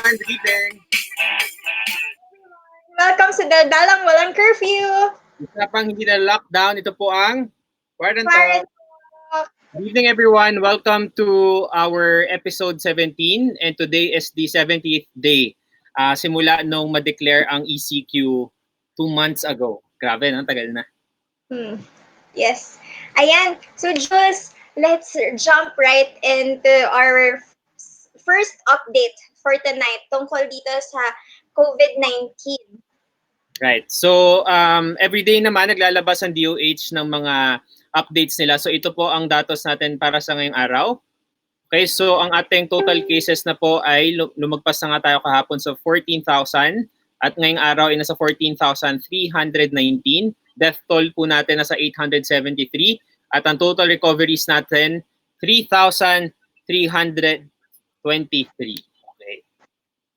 everyone. Good evening. Welcome sa daldalang walang curfew. Usapang hindi na lockdown. Ito po ang QuaranTALK. QuaranTALK. Good evening, everyone. Welcome to our episode 17, and today is the 70th day. Simula nung ma-declare ang ECQ 2 months ago. Grabe, no? Tagal na. Yes. Ayan. So, Jules, let's jump right into our first update for tonight tungkol dito sa COVID-19. Right. So, every day naman naglalabas ang DOH ng mga updates nila. So, ito po ang datos natin para sa ngayong araw. Okay, so ang ating total cases na po ay lumagpas na nga tayo kahapon sa 14,000 at ngayong araw ay nasa 14,319. Death toll po natin nasa 873 at ang total recoveries natin 3,323. Okay.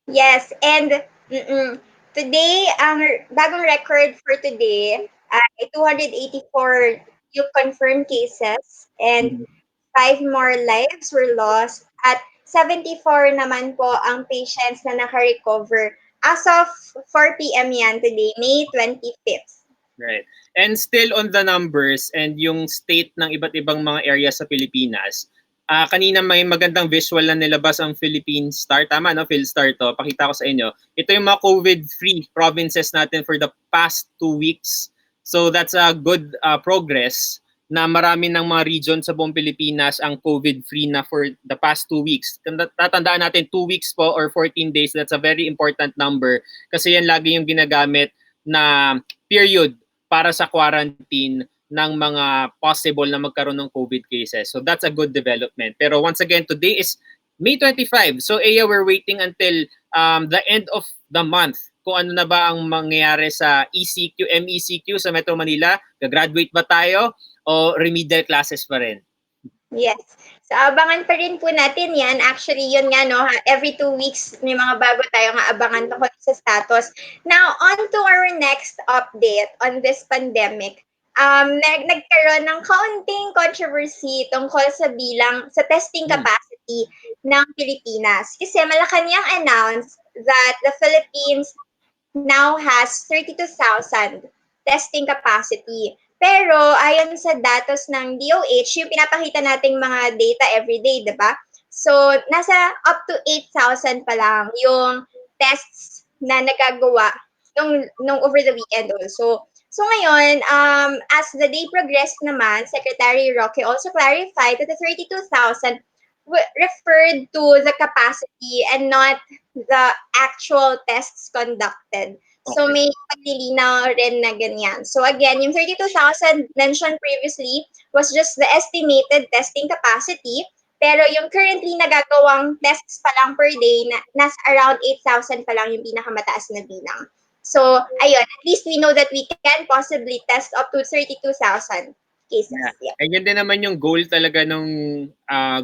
Yes, and today, ang bagong record for today ay 284 yung confirmed cases and 5 more lives were lost at 74 naman po ang patients na naka-recover as of 4 p.m. yan today, May 25th. Right. And still on the numbers and yung state ng iba't ibang mga areas sa Pilipinas, kanina may magandang visual na nilabas ang Philippine Star. Tama, no? PhilStar to. Pakita ko sa inyo. Ito yung mga COVID-free provinces natin for the past 2 weeks. So that's a good progress na marami ng mga region sa buong Pilipinas ang COVID-free na for the past 2 weeks. Tatandaan natin 2 weeks po or 14 days. That's a very important number kasi yan lagi yung ginagamit na period para sa quarantine ng mga possible na magkaroon ng COVID cases. So that's a good development. Pero once again, today is May 25. So Aya, we're waiting until the end of the month kung ano na ba ang mangyayari sa ECQ, MECQ sa Metro Manila. Gagraduate ba tayo o remedial classes pa rin? Yes. So, abangan pa rin po natin yan. Actually, yun nga, no, every 2 weeks may mga bago tayong abangan tungkol sa status. Now, on to our next update on this pandemic. Nagkaroon ng kaunting controversy tungkol sa testing capacity ng Pilipinas. Kasi Malacanang announced that the Philippines now has 32,000 testing capacity. Pero ayon sa datos ng DOH, yung pinapakita nating mga data everyday, di ba? So, nasa up to 8,000 pa lang yung tests na nagagawa nung over the weekend also. So ngayon, as the day progressed naman, Secretary Roque also clarified that the 32,000 referred to the capacity and not the actual tests conducted. So may paglilinaw rin na ganyan. So again, yung 32,000 mentioned previously was just the estimated testing capacity. Pero yung currently nagagawang tests pa lang per day, nasa around 8,000 pa lang yung pinakamataas na bilang. So, ayun, at least we know that we can possibly test up to 32,000 cases. Yeah. Ganyan din naman yung goal talaga ng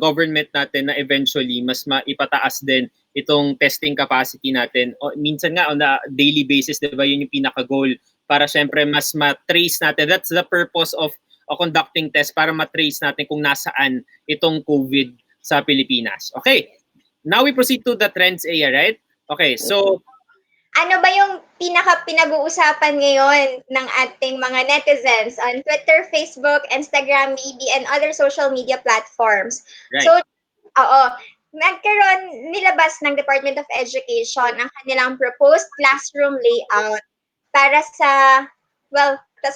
government natin na eventually mas maipataas din itong testing capacity natin. O, minsan nga on a daily basis, di ba, yun yung pinaka-goal para syempre mas matrace natin. That's the purpose of conducting tests para matrace natin kung nasaan itong COVID sa Pilipinas. Okay, now we proceed to the trends area, right? Okay, so ano ba yung pinag-uusapan ngayon ng ating mga netizens on Twitter, Facebook, Instagram, maybe, and other social media platforms? Right. So, nilabas ng Department of Education ang kanilang proposed classroom layout para sa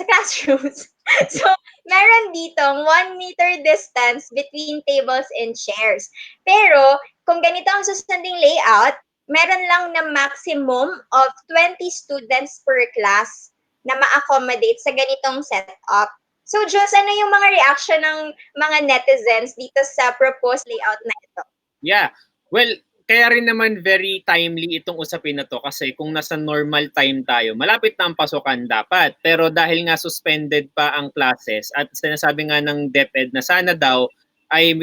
classrooms. So, meron ditong 1 meter distance between tables and chairs. Pero, kung ganito ang susunding layout, meron lang na maximum of 20 students per class na ma-accommodate sa ganitong setup. So, Jules, ano yung mga reaction ng mga netizens dito sa proposed layout na ito? Yeah. Well, kaya rin naman very timely itong usapin na to kasi kung nasa normal time tayo, malapit na ang pasukan dapat. Pero dahil nga suspended pa ang classes at sinasabi nga ng DepEd na sana daw ay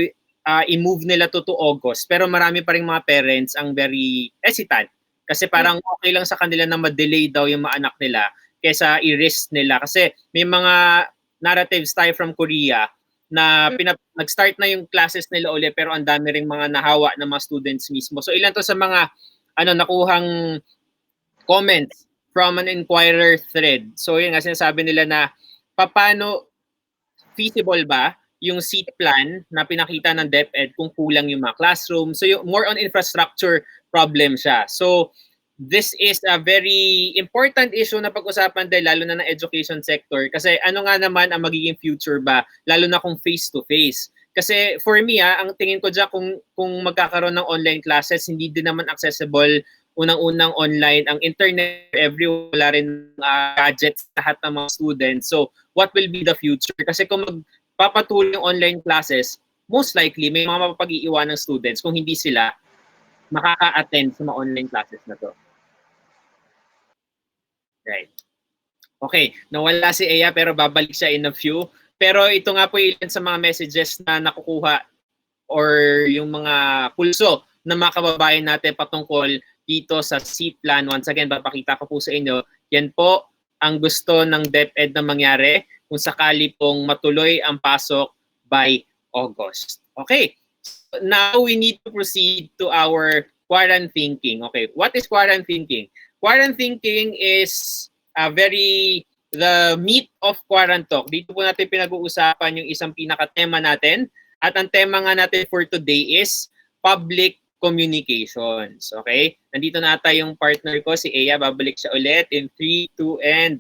i-move nila to August. Pero marami pa rin mga parents ang very hesitant kasi parang okay lang sa kanila na ma-delay daw yung mga anak nila kaysa i-risk nila. Kasi may mga narratives tayo from Korea na nag-start na yung classes nila ulit pero ang dami ring mga nahawa ng mga students mismo. So ilan to sa mga nakuhang comments from an inquirer thread. So yun nga, sinasabi nila na paano feasible ba yung seat plan na pinakita ng DepEd kung kulang yung mga classroom. So yung more on infrastructure problem siya. So this is a very important issue na pag-usapan dahil lalo na ng education sector kasi ano nga naman ang magiging future ba lalo na kung face-to-face. Kasi for me, ang tingin ko dyan kung magkakaroon ng online classes, hindi din naman accessible unang-unang online. Ang internet, everywhere, wala rin gadgets lahat ng mga students. So what will be the future? Kasi kung magpapatuloy yung online classes, most likely may mga mapapag-iiwan ng students kung hindi sila makaka-attend sa mga online classes na to. Right. Okay, nawala si Ea pero babalik siya in a few. Pero ito nga po ilan sa mga messages na nakukuha or yung mga pulso ng mga kababayan natin patungkol dito sa seat plan. Once again, papakita ko po sa inyo. Yan po ang gusto ng DepEd na mangyari kung sakali pong matuloy ang pasok by August. Okay, now we need to proceed to our QuaranTHINKING. Okay, what is QuaranTHINKING? QuaranTHINKING is the meat of QuaranTALK. Dito po natin pinag-uusapan yung isang pinaka-tema natin. At ang tema nga natin for today is public communications. Okay? Nandito na ata yung partner ko, si Ea. Babalik siya ulit in 3, 2, and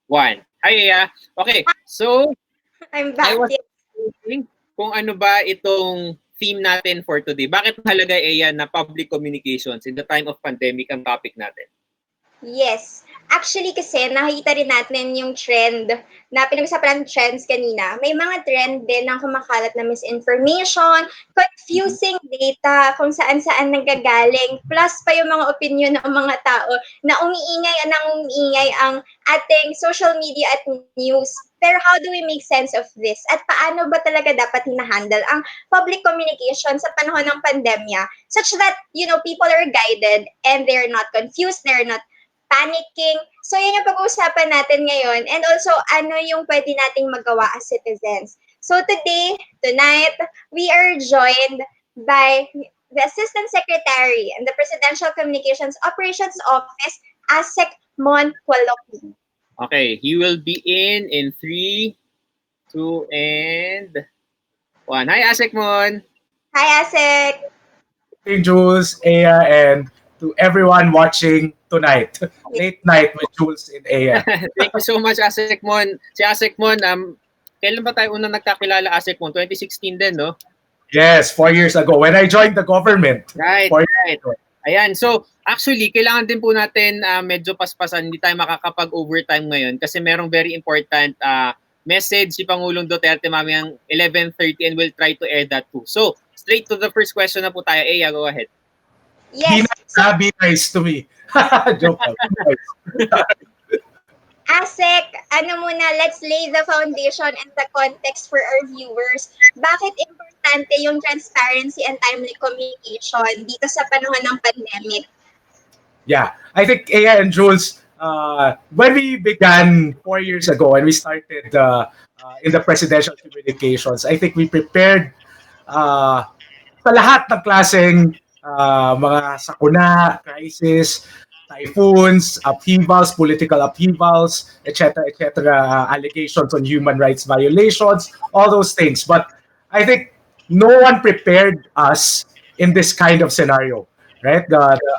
1. Hi, Ea. Okay, so I'm back. I was thinking kung ano ba itong theme natin for today. Bakit mahalaga, Ea, na public communications in the time of pandemic ang topic natin? Yes. Actually kasi nakita rin natin yung trend na pinag-usapan ng trends kanina. May mga trend din ng kumakalat na misinformation, confusing data, kung saan-saan nanggagaling, plus pa yung mga opinion ng mga tao na umiingay ang ating social media at news. Pero how do we make sense of this? At paano ba talaga dapat hinahandle ang public communication sa panahon ng pandemya such that, people are guided and they're not confused, they're not panicking. So, yun yung pag-uusapan natin ngayon. And also, ano yung pwede nating magawa as citizens. So, tonight, we are joined by the Assistant Secretary and the Presidential Communications Operations Office, ASec Mon Cualoping. Okay, he will be in 3, 2, and 1. Hi, ASec Mon! Hi, ASec! Hey, Jules, Ea, and to everyone watching tonight. Late night with Jules and Ea. Thank you so much, ASec Mon. Si ASec Mon, kailan ba tayo unang nagkakilala, ASec Mon? 2016 din, no? Yes, 4 years ago when I joined the government. Right. Ayan, so actually, kailangan din po natin medyo paspasan, hindi tayo makakapag-overtime ngayon kasi merong very important message si Pangulong Duterte mamayang 11:30 and we'll try to air that too. So, straight to the first question na po tayo. Ea, go ahead. Yes. Be nice to me. Joke. ASec, let's lay the foundation and the context for our viewers. Bakit importante yung transparency and timely communication dito sa panahon ng pandemic? Yeah, I think Ea and Jules, when we began 4 years ago and we started in the presidential communications, I think we prepared sa lahat ng klaseng mga sakuna, crisis, typhoons, upheavals, political upheavals, etc., allegations on human rights violations, all those things. But I think no one prepared us in this kind of scenario, right?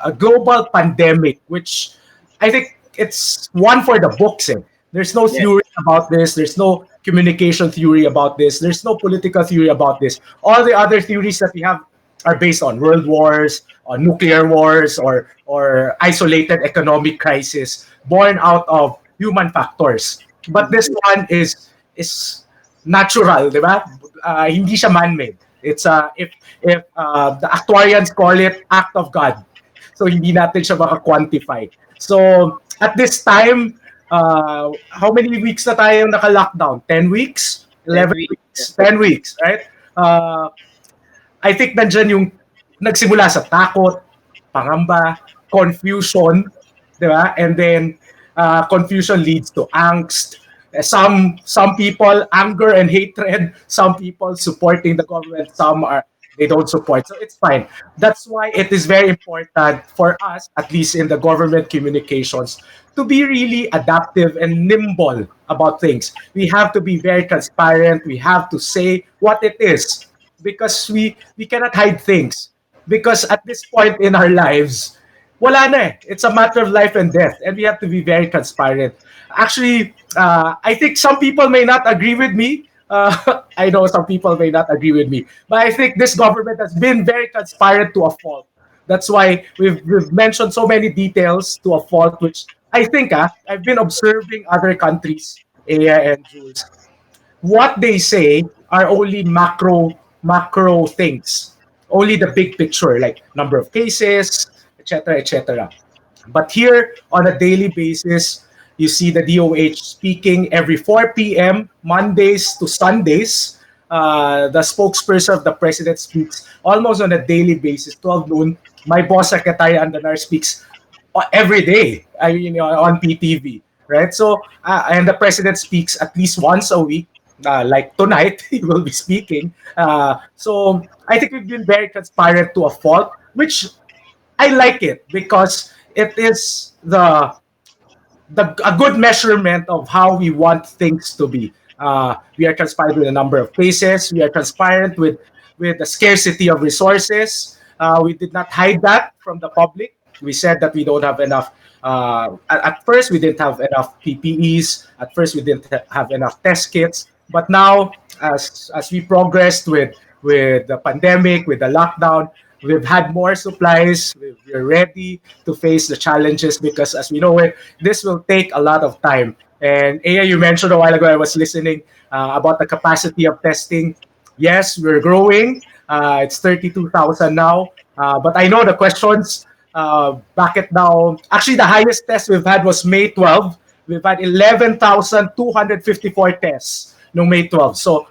A global pandemic, which I think it's one for the books. There's no theory about this. There's no communication theory about this. There's no political theory about this. All the other theories that we have are based on world wars, on nuclear wars, or isolated economic crisis born out of human factors. But this one is natural, di ba? Hindi siya man-made. It's if the actuarians call it act of God. So hindi natin siya maka-quantify. So at this time, how many weeks na tayo naka-lockdown? 10 weeks? 11 weeks? 10 weeks, right? I think nandyan yung nagsimula sa takot, pangamba, confusion, di ba? And then confusion leads to angst. Some people anger and hatred. Some people supporting the government. Some are they don't support. So it's fine. That's why it is very important for us, at least in the government communications, to be really adaptive and nimble about things. We have to be very transparent. We have to say what it is because we cannot hide things. Because at this point in our lives, wala na eh. It's a matter of life and death, and we have to be very transparent. Actually, I think some people may not agree with me. I know some people may not agree with me, but I think this government has been very transparent to a fault. That's why we've mentioned so many details to a fault, which I think I've been observing other countries, Aya and Jules. What they say are only macro things, only the big picture, like number of cases, etc., etc. But here, on a daily basis, you see the DOH speaking every 4 p.m., Mondays to Sundays. The spokesperson of the president speaks almost on a daily basis, 12 noon. My boss, Secretary Andanar, speaks every day, on PTV, right? So, and the president speaks at least once a week. Like tonight, he will be speaking. So I think we've been very transparent to a fault, which I like it because it is a good measurement of how we want things to be. We are transparent with the number of cases. We are transparent with the scarcity of resources. We did not hide that from the public. We said that we don't have enough. At first, we didn't have enough PPEs. At first, we didn't have enough test kits. But now, as we progressed with the pandemic, with the lockdown, we've had more supplies. We're ready to face the challenges because, as we know it, this will take a lot of time. And Aya, you mentioned a while ago, I was listening about the capacity of testing. Yes, we're growing. It's 32,000 now. But I know the questions, back it down. Actually, the highest test we've had was May 12. We've had 11,254 tests no May 12. So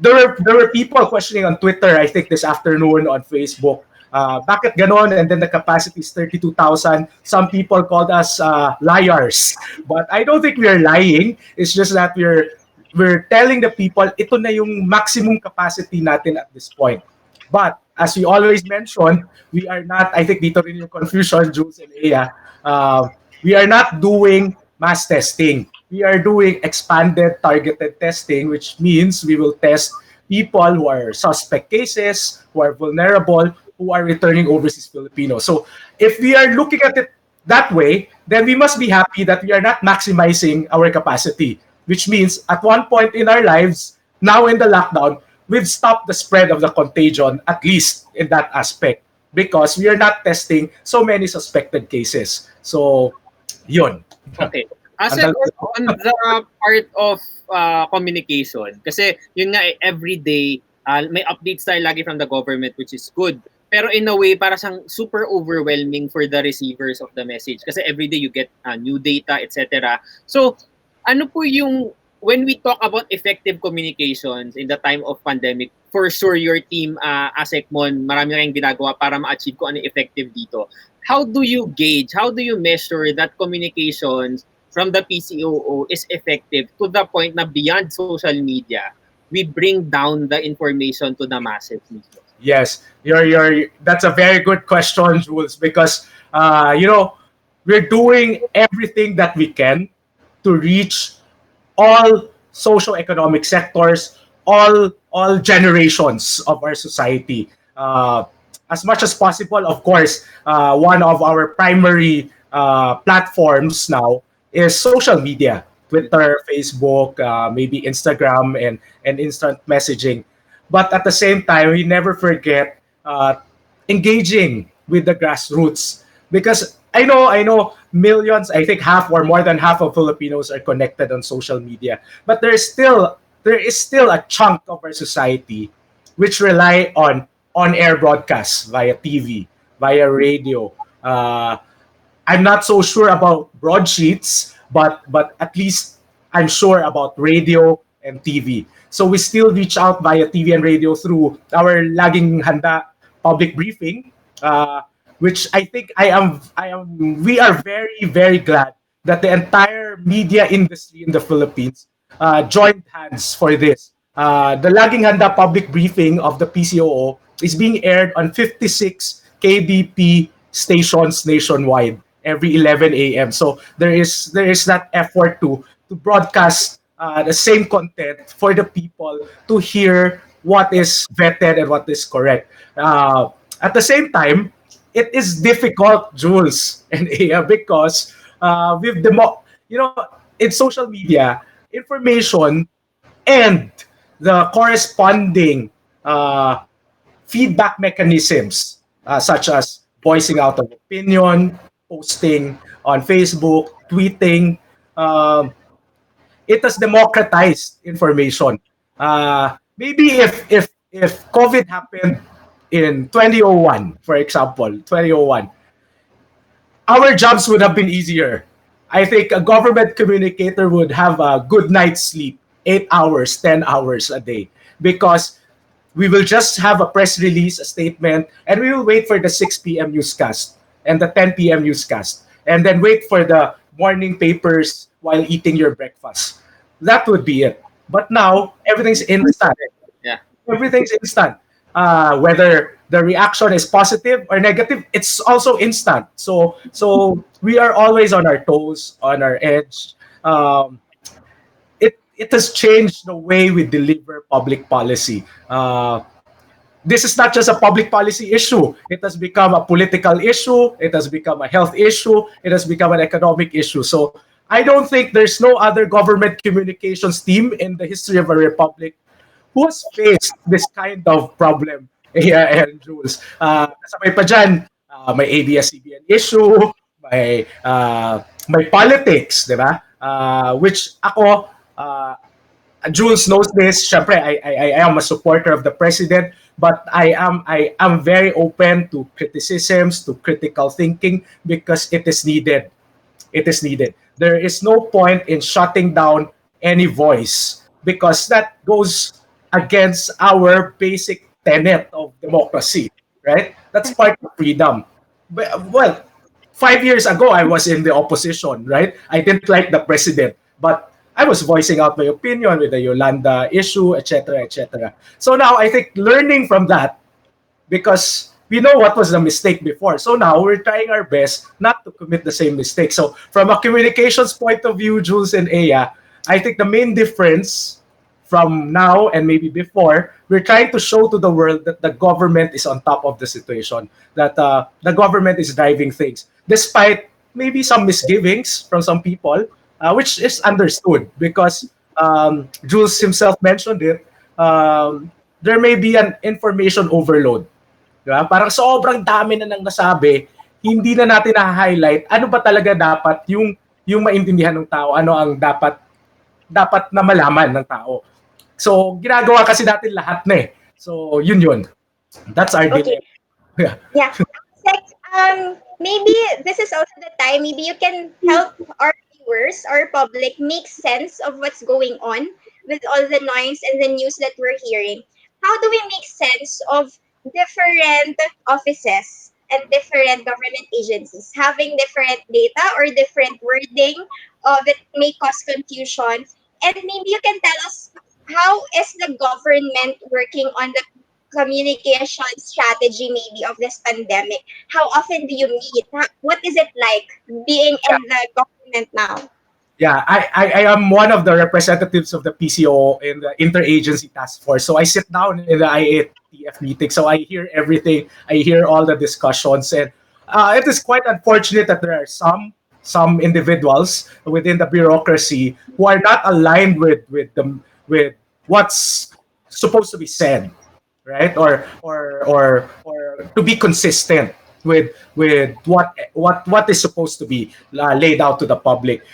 there were people questioning on Twitter, I think this afternoon on Facebook, bakit ganon? And then the capacity is 32,000. Some people called us liars. But I don't think we are lying. It's just that we're telling the people, ito na yung maximum capacity natin at this point. But as we always mention, we are not, I think dito rin yung confusion, Jules and Aya, we are not doing mass testing. We are doing expanded targeted testing, which means we will test people who are suspect cases, who are vulnerable, who are returning overseas Filipinos. So if we are looking at it that way, then we must be happy that we are not maximizing our capacity, which means at one point in our lives, now in the lockdown, we've stopped the spread of the contagion, at least in that aspect, because we are not testing so many suspected cases. So, yun. Okay. Asek, on the part of communication, kasi yun nga every day, may updates tayo lagi from the government, which is good. Pero in a way, para siyang super overwhelming for the receivers of the message. Kasi every day you get new data, etc. So, ano po yung, when we talk about effective communications in the time of pandemic, for sure your team, ASEC Mon, marami kayong ginagawa para ma-achieve ko ano effective dito. How do you gauge, how do you measure that communications from the PCOO is effective to the point na beyond social media, we bring down the information to the masses? Yes, that's a very good question, Jules, because we're doing everything that we can to reach all socio-economic sectors, all generations of our society. As much as possible, of course, one of our primary platforms now is social media, Twitter, Facebook, maybe Instagram, and instant messaging. But at the same time, we never forget engaging with the grassroots, because I know millions, I think half or more than half of Filipinos are connected on social media, but there is still a chunk of our society which rely on on-air broadcasts via TV, via radio. I'm not so sure about broadsheets, but at least I'm sure about radio and TV. So we still reach out via TV and radio through our laging handa public briefing, which I think we are very, very glad that the entire media industry in the Philippines joined hands for this. The Laging Handa public briefing of the PCOO is being aired on 56 KBP stations nationwide every 11 a.m. So there is that effort to broadcast the same content for the people to hear what is vetted and what is correct. At the same time, it is difficult, Jules and Aya, because with in social media, information and the corresponding uh, feedback mechanisms, such as voicing out of opinion, posting on Facebook, tweeting. Um, it has democratized information. Maybe if COVID happened in 2001, for example, 2001, our jobs would have been easier. I think a government communicator would have a good night's sleep, 8 hours, 10 hours a day, because we will just have a press release, a statement, and we will wait for the 6 p.m. newscast and the 10 p.m. newscast, and then wait for the morning papers while eating your breakfast. That would be it. But now, everything's instant. Yeah. Everything's instant. Whether the reaction is positive or negative, it's also instant. So we are always on our toes, on our edge. It has changed the way we deliver public policy. This is not just a public policy issue. It has become a political issue. It has become a health issue. It has become an economic issue. So I don't think there's no other government communications team in the history of a republic who has faced this kind of problem. Yeah, and Jules. Kasabay pa dyan, may ABS-CBN issue, may politics, di ba? Which ako, Jules knows this. Syempre, I am a supporter of the president, but I am very open to criticisms, to critical thinking, because it is needed. It is needed. There is no point in shutting down any voice, because that goes against our basic tenet of democracy, right? That's part of freedom. Well, 5 years ago, I was in the opposition, right? I didn't like the president, but I was voicing out my opinion with the Yolanda issue, etc., etc. So now I think learning from that, because we know what was the mistake before. So now we're trying our best not to commit the same mistake. So from a communications point of view, Jules and Aya, I think the main difference from now and maybe before, we're trying to show to the world that the government is on top of the situation, that the government is driving things, despite maybe some misgivings from some people, which is understood, because Jules himself mentioned it, there may be an information overload. Diba? Parang sobrang dami na nang nasabi, hindi na natin na-highlight ano ba talaga dapat yung maintindihan ng tao, ano ang dapat na malaman ng tao. So, ginagawa kasi natin lahat na eh. So, yun. That's our Okay. dilemma. Yeah. Maybe this is also the time, maybe you can help our viewers, our public, make sense of what's going on with all the noise and the news that we're hearing. How do we make sense of different offices and different government agencies having different data or different wording that may cause confusion? And maybe you can tell us, how is the government working on the communication strategy maybe of this pandemic? How often do you meet? What is it like being in the government now? Yeah, I am one of the representatives of the PCO in the interagency task force. So I sit down in the IATF meeting. So I hear everything. I hear all the discussions, and it is quite unfortunate that there are some individuals within the bureaucracy who are not aligned with what's supposed to be said, right? Or to be consistent with what is supposed to be laid out to the public.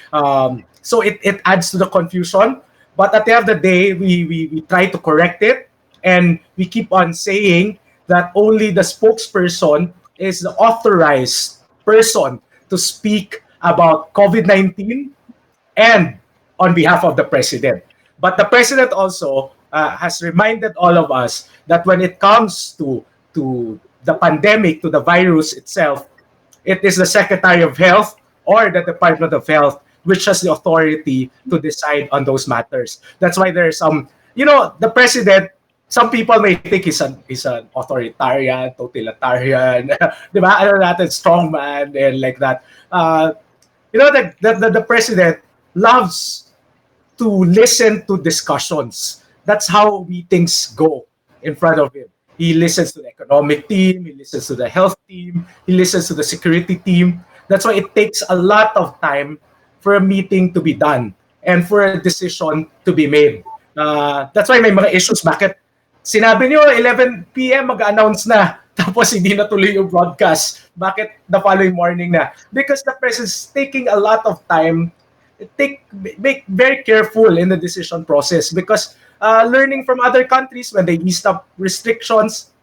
So it adds to the confusion. But at the end of the day, we try to correct it, and we keep on saying that only the spokesperson is the authorized person to speak about COVID-19 and on behalf of the president. But the president also has reminded all of us that when it comes to the pandemic, to the virus itself, it is the Secretary of Health or the Department of Health which has the authority to decide on those matters. That's why there are some the president, some people may think he's an authoritarian, totalitarian, di ba? Ano natin, strongman and like that. The president loves to listen to discussions. That's how meetings go in front of him. He listens to the economic team, he listens to the health team, he listens to the security team. That's why it takes a lot of time for a meeting to be done and for a decision to be made. That's why may mga issues. Bakit sinabi niyo 11 p.m. mag-announce na tapos hindi na tuloy yung broadcast? Bakit the following morning na? Because the press is taking a lot of time. Make very careful in the decision process because learning from other countries when they eased up restrictions,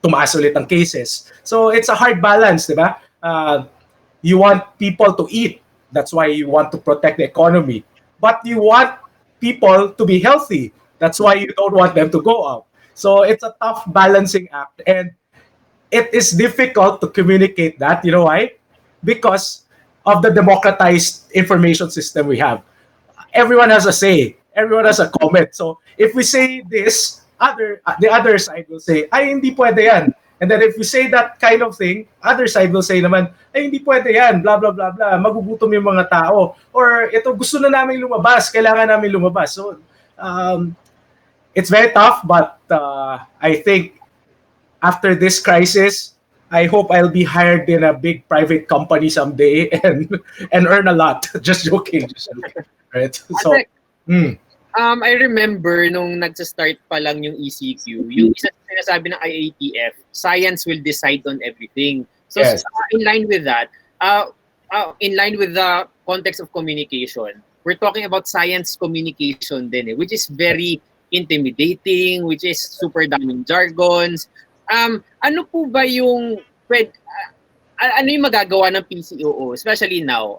tumaas ulit ang cases. So it's a hard balance, di ba? You want people to eat. That's why you want to protect the economy. But you want people to be healthy. That's why you don't want them to go out. So it's a tough balancing act. And it is difficult to communicate that. You know why? Because of the democratized information system we have. Everyone has a say. Everyone has a comment. So if we say this, the other side will say, ay, hindi pwede yan. And then if we say that kind of thing, other side will say naman, ay, hindi pwede yan, blah, blah, blah, blah. Magugutom yung mga tao. Or ito, gusto na namin lumabas, kailangan namin lumabas. So it's very tough, but I think after this crisis, I hope I'll be hired in a big private company someday and earn a lot. Just joking. Right? So, I remember nung nagsa-start pa lang yung ECQ, yung isa sinasabi ng IATF, science will decide on everything. So yes. In line with that, in line with the context of communication, we're talking about science communication din, which is very intimidating, which is super daming jargons. Ano po ba yung ano yung magagawa ng PCOO, especially now?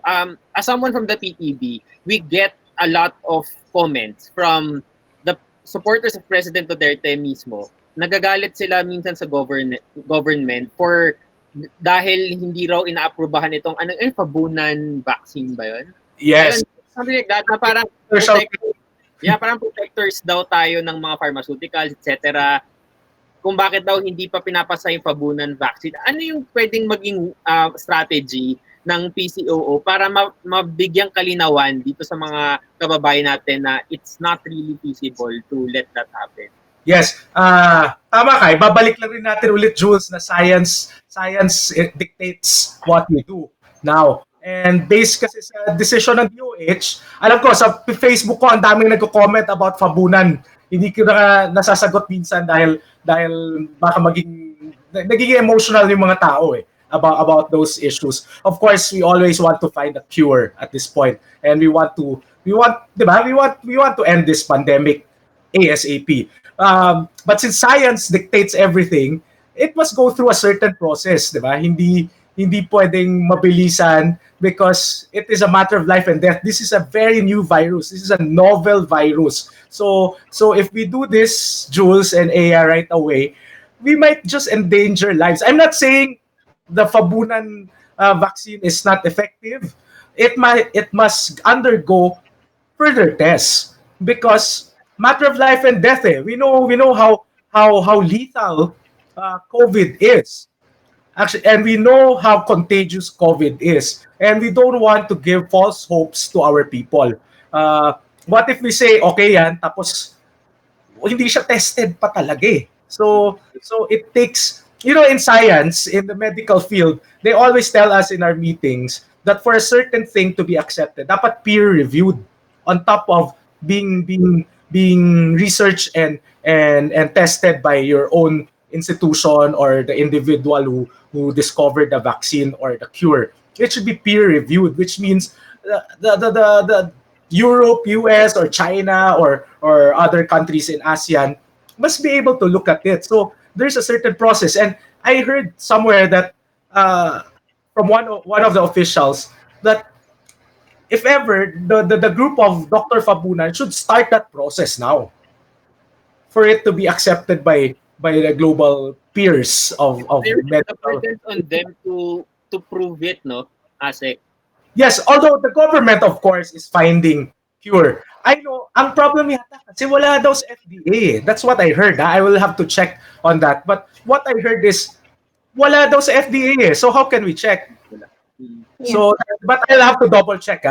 As someone from the PTB, we get a lot of comments from the supporters of President Duterte mismo. Nagagalit sila minsan sa government for dahil hindi raw inaaprubahan itong fabunan vaccine ba yun? Yes. Something like that na parang parang protectors daw tayo ng mga pharmaceuticals, etc. Kung bakit daw hindi pa pinapasa yung fabunan vaccine. Ano yung pwedeng maging strategy ng PCOO para mabigyang kalinawan dito sa mga kababayan natin na it's not really feasible to let that happen? Yes. Tama ka. Babalik lang rin natin ulit, Jules, na science dictates what we do now. And based kasi sa decision ng DOH, alam ko, sa Facebook ko, ang daming nagko-comment about fabunan. Hindi ko na nasasagot minsan dahil baka nagiging emotional yung mga tao about those issues. Of course, we always want to find a cure at this point, and we want to end this pandemic ASAP. But since science dictates everything, it must go through a certain process, di ba? Hindi pwedeng mabilisan because it is a matter of life and death. This is a very new virus. This is a novel virus. So if we do this, Jules and Aya, right away, we might just endanger lives. I'm not saying the fabunan vaccine is not effective. It must undergo further tests because matter of life and death. We know how lethal COVID is. Actually, and we know how contagious COVID is. And we don't want to give false hopes to our people. What if we say, okay yan, tapos hindi siya tested pa talaga eh. So it takes, in science, in the medical field, they always tell us in our meetings that for a certain thing to be accepted, dapat peer-reviewed on top of being researched and tested by your own institution or the individual who discovered the vaccine or the cure. It should be peer-reviewed, which means the Europe, US, or China, or other countries in ASEAN must be able to look at it. So there's a certain process. And I heard somewhere that from one of the officials that if ever, the group of Dr. Fabunan should start that process now for it to be accepted by the global peers of medical. There's on them to prove it, no, ASEC? Yes, although the government, of course, is finding cure. I know, ang problem yata kasi wala daw sa FDA. That's what I heard. I will have to check on that. But what I heard is wala daw sa FDA. So how can we check? So, but I'll have to double check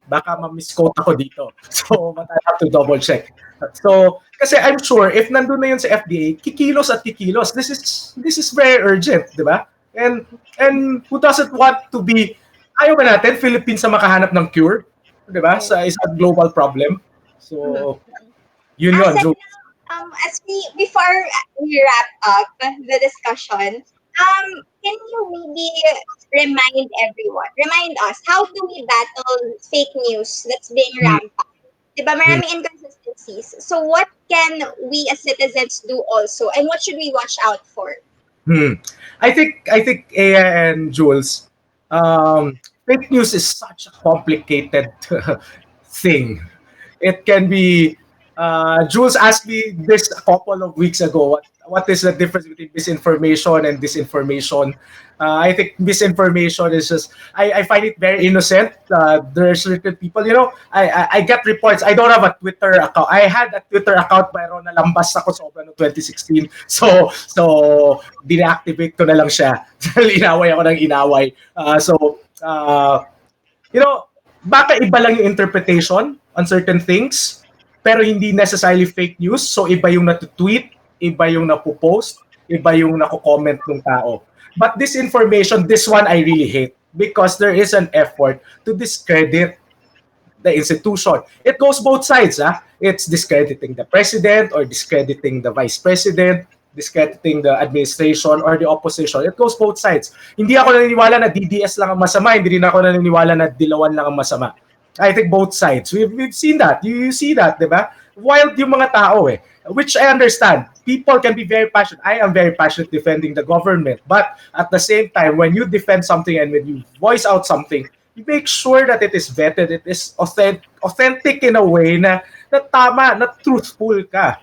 baka ma-misquote ako dito. So, but I have to double check. So, kasi I'm sure if nandun na yun sa FDA, kikilos at kikilos. This is very urgent, di ba? And who doesn't want to be, ayaw ba natin, Philippines sa makahanap ng cure? Di ba? Sa isang global problem. So, yun yun. ASec, as before we wrap up the discussion, can you maybe remind us, how do we battle fake news that's being rampant? Diba, marami inconsistencies. So what can we as citizens do also, and what should we watch out for? I think Aya and Jules, fake news is such a complicated thing. It can be. Jules asked me this a couple of weeks ago. What is the difference between misinformation and disinformation? I think misinformation is just, I find it very innocent. There are certain people, I get reports. I don't have a Twitter account. I had a Twitter account pero nalambas ako sobra no 2016. So deactivate ko na lang siya. Inaway ako ng inaway. Baka iba lang yung interpretation on certain things, pero hindi necessarily fake news. So iba yung natutweet, iba yung napopost, iba yung nako-comment ng tao. But this information, this one I really hate because there is an effort to discredit the institution. It goes both sides. It's discrediting the president or discrediting the vice president, discrediting the administration or the opposition. It goes both sides. Hindi ako naniniwala na DDS lang ang masama, hindi rin ako naniniwala na Dilawan lang ang masama. I think both sides. We've seen that. You see that, di ba? Wild yung mga tao which I understand. People can be very passionate. I am very passionate defending the government. But at the same time, when you defend something and when you voice out something, you make sure that it is vetted, it is authentic in a way na tama, na truthful ka.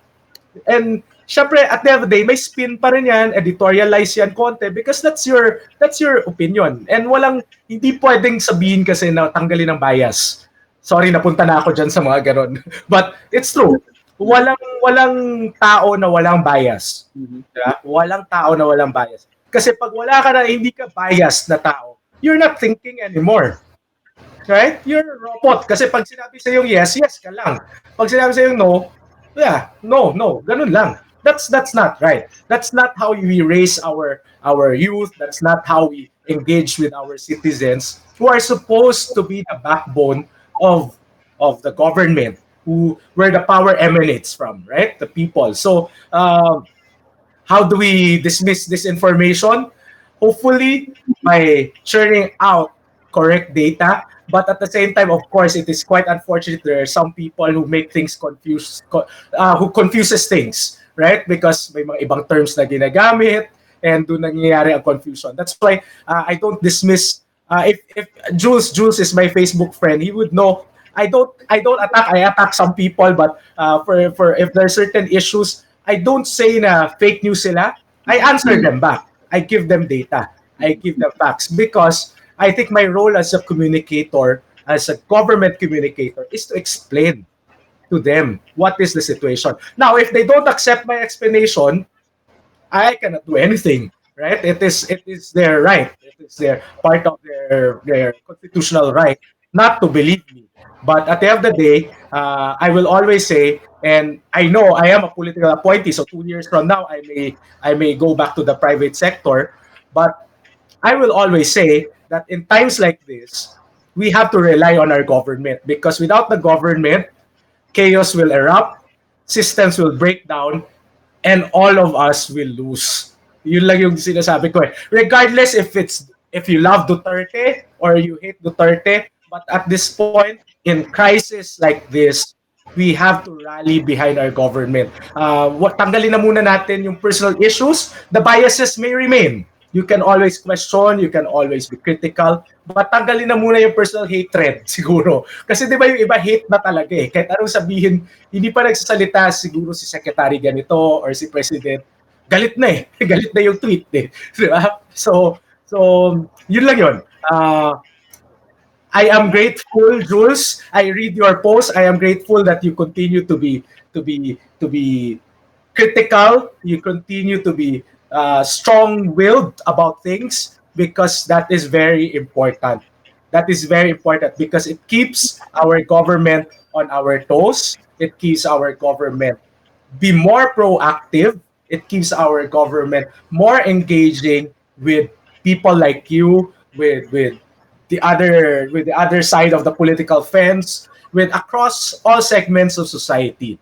And syempre, at the end of the day, may spin pa rin yan, editorialize yan konti because that's your opinion. And hindi pwedeng sabihin kasi na tanggalin ng bias. Sorry, napunta na ako dyan sa mga ganon. But it's true. Walang tao na walang bias. Diba? Walang tao na walang bias. Kasi pag wala ka na, hindi ka biased na tao, you're not thinking anymore. Right? You're a robot. Kasi pag sinabi sa yung yes, yes ka lang. Pag sinabi sa yung no, yeah, no. Ganun lang. That's not right. That's not how we raise our youth. That's not how we engage with our citizens who are supposed to be the backbone of the government, where the power emanates from, right? The people. So how do we dismiss this information? Hopefully by churning out correct data. But at the same time, of course, it is quite unfortunate there are some people who make things who confuses things, right? Because may mga ibang terms na ginagamit and doon nangyayari ang confusion. That's why I don't dismiss. If Jules is my Facebook friend, he would know I don't attack. I attack some people, but for if there are certain issues, I don't say na fake news sila. I answer them back. I give them data. I give them facts because I think my role as a communicator, as a government communicator, is to explain to them what is the situation. Now, if they don't accept my explanation, I cannot do anything. Right? It is their right. It is their part of their constitutional right not to believe me. But at the end of the day, I will always say, and I know I am a political appointee, so 2 years from now, I may go back to the private sector. But I will always say that in times like this, we have to rely on our government because without the government, chaos will erupt, systems will break down, and all of us will lose. Yun lang yung sinasabi ko Regardless if you love Duterte or you hate Duterte, but at this point, in crisis like this, we have to rally behind our government. Tanggalin na muna natin yung personal issues. The biases may remain. You can always question, you can always be critical, but tanggalin na muna yung personal hatred siguro. Kasi di ba yung iba hate na talaga Kahit anong sabihin, hindi pa nagsasalita siguro si secretary ganito or si president. Galit na Galit na yung tweet Di ba? So yun lang yun. I am grateful, Jules. I read your post. I am grateful that you continue to be critical. You continue to be strong-willed about things because that is very important. That is very important because it keeps our government on our toes. It keeps our government be more proactive. It keeps our government more engaging with people like you, with the other side of the political fence, with across all segments of society.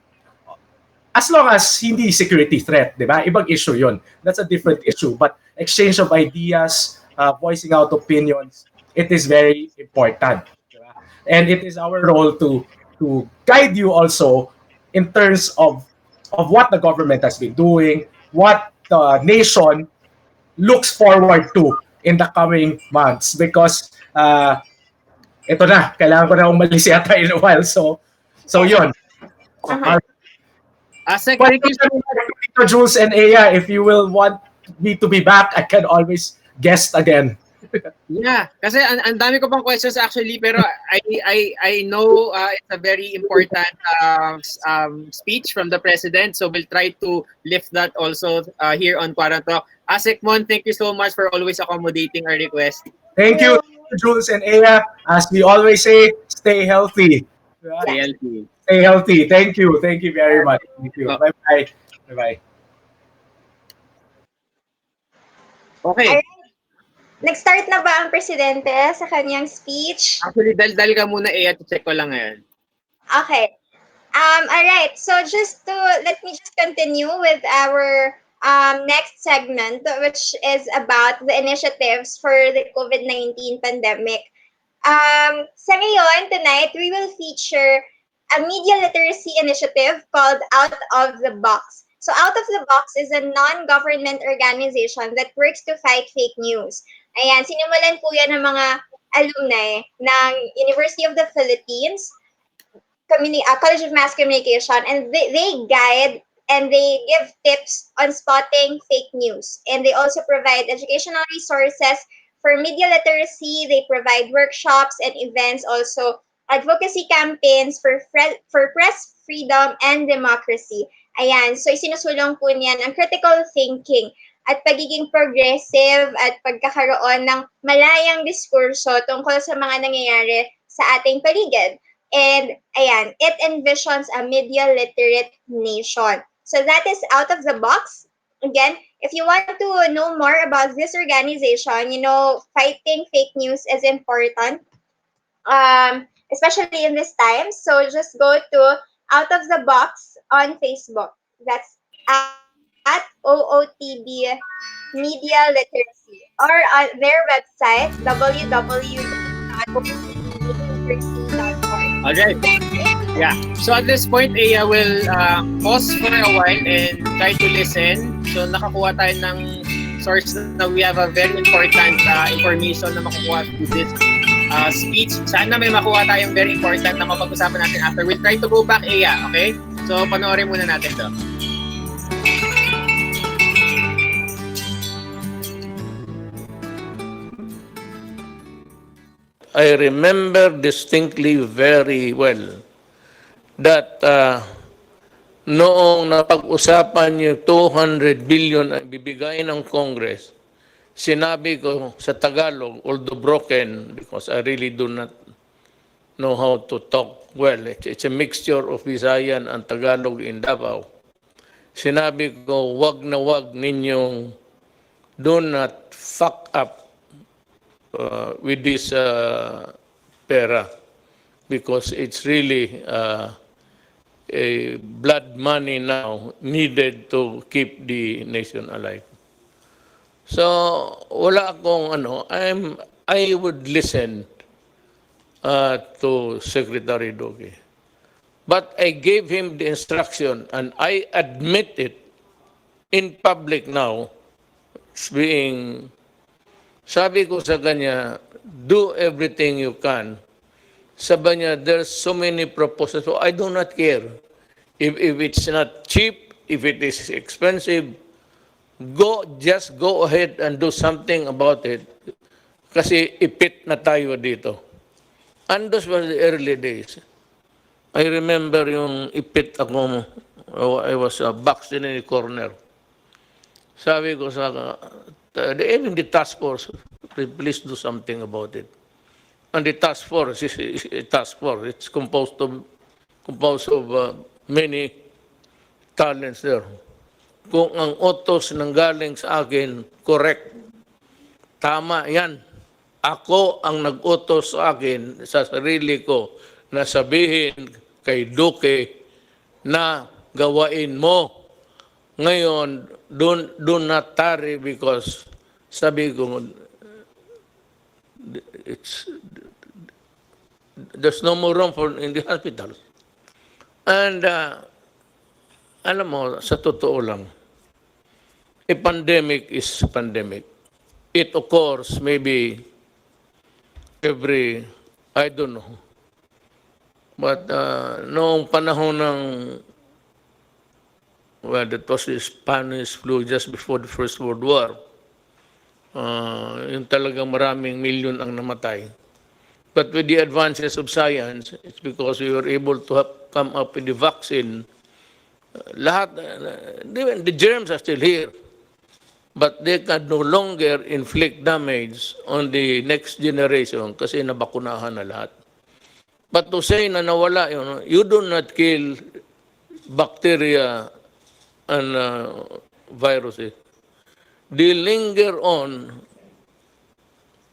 As long as hindi security threat, di ba? Ibang issue yun. That's a different issue. But exchange of ideas, voicing out opinions, it is very important. Di ba? And it is our role to guide you also in terms of what the government has been doing, what the nation looks forward to in the coming months. Because ito na, kailangan ko na umalis yata in a while. So yun. Our ASec, But thank you so much. Tito Jules and Aya, if you will want me to be back, I can always guest again. Yeah, kasi ang dami ko pang questions actually, pero I know it's a very important speech from the president, so we'll try to lift that also here on QuaranTALK. ASec Mon, thank you so much for always accommodating our request. Thank you, Jules and Aya. As we always say, stay healthy. Stay healthy. Stay healthy. Thank you. Thank you very much. Thank you. Bye-bye. Bye-bye. Okay. Alright. Nag-start na ba ang presidente sa kanyang speech? Actually, dal ka muna, check ko lang ngayon. Okay. Alright. So let me just continue with our next segment, which is about the initiatives for the COVID-19 pandemic. Sa ngayon, tonight, we will feature a media literacy initiative called Out of the Box. So Out of the Box is a non-government organization that works to fight fake news. Ayan, sinimulan po yan ng mga alumni ng University of the Philippines, College of Mass Communication, and they guide and they give tips on spotting fake news. And they also provide educational resources for media literacy. They provide workshops and events, also advocacy campaigns for press freedom and democracy. Ayan, so isinusulong po niyan ang critical thinking at pagiging progressive at pagkakaroon ng malayang diskurso tungkol sa mga nangyayari sa ating paligid. And ayan, it envisions a media literate nation. So that is Out of the Box. Again, if you want to know more about this organization, fighting fake news is important, especially in this time. So just go to Out of the Box on Facebook. That's at OOTB Media Literacy, or on their website, www.ootbliteracy.org. Alright. Yeah. So at this point, Aya will pause for a while and try to listen. So nakakuha tayo ng source na we have a very important information na makukuha through this speech. Sana may makuha tayong very important na mapag-usapan natin after. We'll try to go back, Aya. Okay? So panoorin muna natin to. I remember distinctly very well that noong napag-usapan yung 200 billion ang bibigay ng Congress, sinabi ko sa Tagalog, although broken, because I really do not know how to talk well. It's a mixture of Visayan and Tagalog in Davao. Sinabi ko, wag na wag ninyong do not fuck up with this pera, because it's really a blood money now needed to keep the nation alive. So wala akong I would listen to Secretary Duque, but I gave him the instruction, and I admit it in public now, sabi ko sa kanya, do everything you can. Sabi niya, there's so many proposals, so I do not care. If it's not cheap, if it is expensive, just go ahead and do something about it. Kasi ipit na tayo dito. And those were the early days. I remember yung ipit ako, I was boxed in a corner. Sabi ko sa, even the task force, please do something about it. And the task force is a task force. It's composed of many talents there. Kung ang utos nang galing sa akin, correct. Tama yan. Ako ang nag-utos sa akin, sa sarili ko, na sabihin kay Duque na gawain mo. Ngayon, do not tarry because sabi ko, there's no more room in the hospital. And alam mo, sa totoo lang, a pandemic is pandemic. It occurs maybe every, I don't know. But noong panahon ng, well, that was the Spanish flu just before the First World War. Yung talagang maraming milyon ang namatay. But with the advances of science, it's because we were able to come up with the vaccine. Lahat, the germs are still here. But they can no longer inflict damage on the next generation kasi nabakunahan na lahat. But to say na nawala, you do not kill bacteria and viruses. They linger on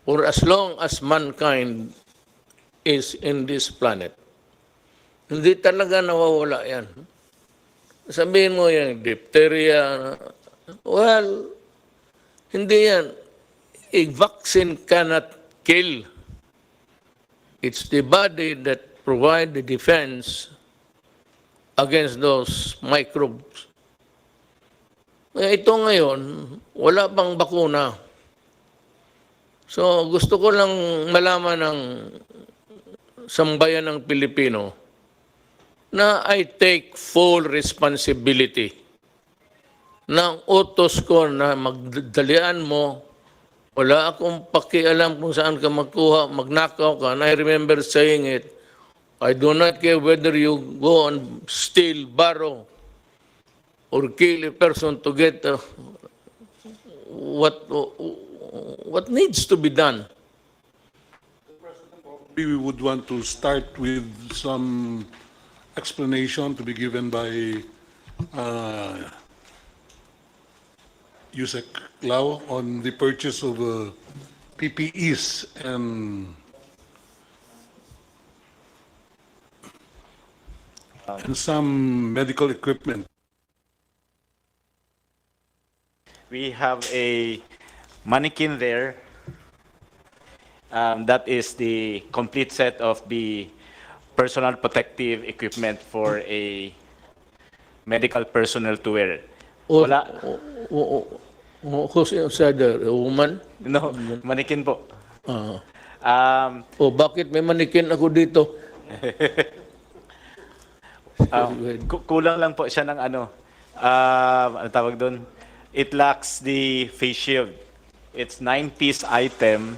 for as long as mankind is in this planet. Hindi talaga nawawala yan. Sabihin mo yan, diphtheria, well, hindi yan. A vaccine cannot kill. It's the body that provides the defense against those microbes. Ito ngayon, wala pang bakuna. So gusto ko lang malaman ng sambayan ng Pilipino na I take full responsibility ng utos ko na magdalian mo. Wala akong pakialam kung saan ka magkuha, magnakaw ka. And I remember saying it, I do not care whether you go and steal, borrow, or kill a person to get what needs to be done. We would want to start with some explanation to be given by ASec Lao on the purchase of PPEs and some medical equipment. We have a mannequin there. That is the complete set of the personal protective equipment for a medical personnel to wear. Wala. Who's inside there? A woman? No, mannequin po. Bakit may manikin ako dito? Kulang lang po siya ng ano tawag doon? It lacks the face shield. It's 9-piece item.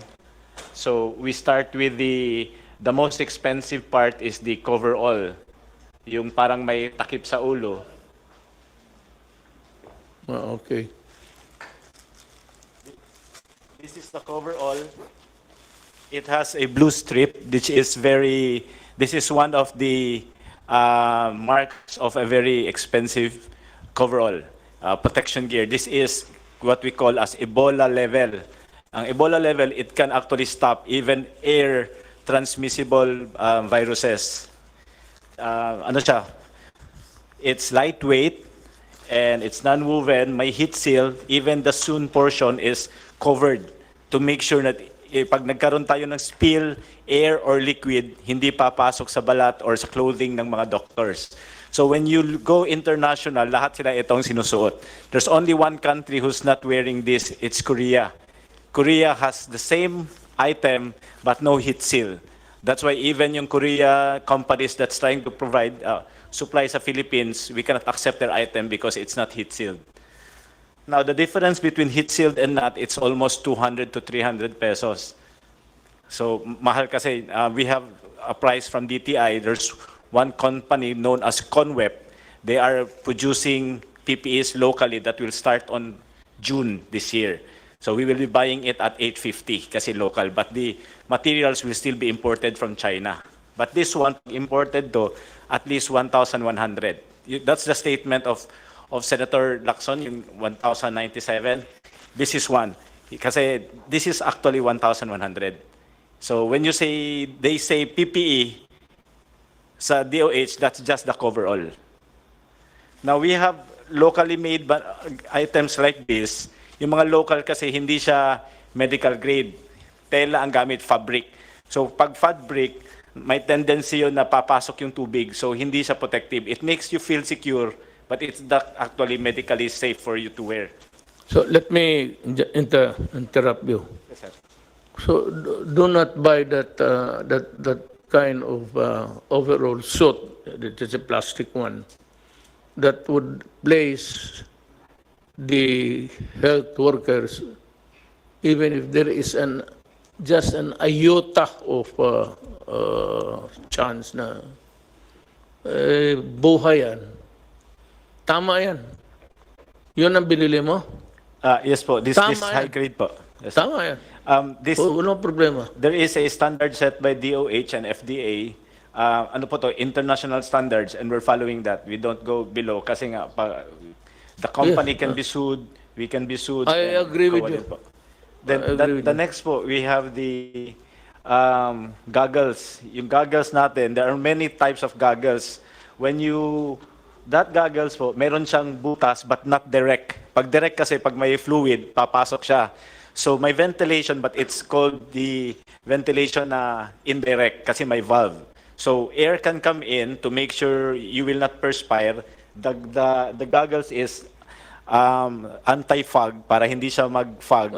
So we start with the most expensive part is the coverall. Yung parang may takip sa ulo. Okay. This is the coverall. It has a blue strip, which is this is one of the marks of a very expensive coverall, protection gear. This is what we call as Ebola level. Ang Ebola level, it can actually stop even air transmissible viruses. Ano siya? It's lightweight and it's non-woven, may heat seal, even the sewn portion is covered to make sure that pag nagkaroon tayo ng spill, air or liquid, hindi papasok sa balat or sa clothing ng mga doctors. So when you go international, lahat sila itong sinusuot. There's only one country who's not wearing this, it's Korea. Korea has the same item but no heat seal. That's why even yung Korea companies that's trying to provide supply sa Philippines, we cannot accept their item because it's not heat sealed. Now, the difference between heat sealed and not, it's almost 200 to 300 pesos. So, mahal kasi. We have a price from DTI. There's one company known as Conweb. They are producing PPEs locally that will start on June this year. So we will be buying it at 850 kasi local, but the materials will still be imported from China. But this one imported to at least 1,100. That's the statement of Senator Lacson, yung 1,097. This is one. Kasi this is actually 1,100. So when you say, they say PPE sa DOH, that's just the coverall. Now we have locally made items like this. Yung mga local kasi hindi siya medical grade. Tela ang gamit, fabric. So pag fabric, may tendency yun na papasok yung tubig. So hindi siya protective. It makes you feel secure, but it's not actually medically safe for you to wear. So let me interrupt you. Yes, sir. So do not buy that kind of overall suit. It is a plastic one that would place the health workers, even if there is just an iota of chance na buhay yan. Tama yan. Yun ang binili mo? Yes po, this high grade po. Yes, sir. Tama yan. Walang problema. There is a standard set by DOH and FDA. Ano po to, international standards, and we're following that. We don't go below kasi nga the company can be sued, we can be sued. I agree with you. Then the next po, we have the goggles. Yung goggles natin, there are many types of goggles. That goggles po, meron siyang butas but not direct. Pag direct kasi, pag may fluid, papasok siya. So may ventilation, but it's called the ventilation na indirect kasi may valve. So air can come in to make sure you will not perspire. The goggles is anti-fog para hindi siya mag-fog.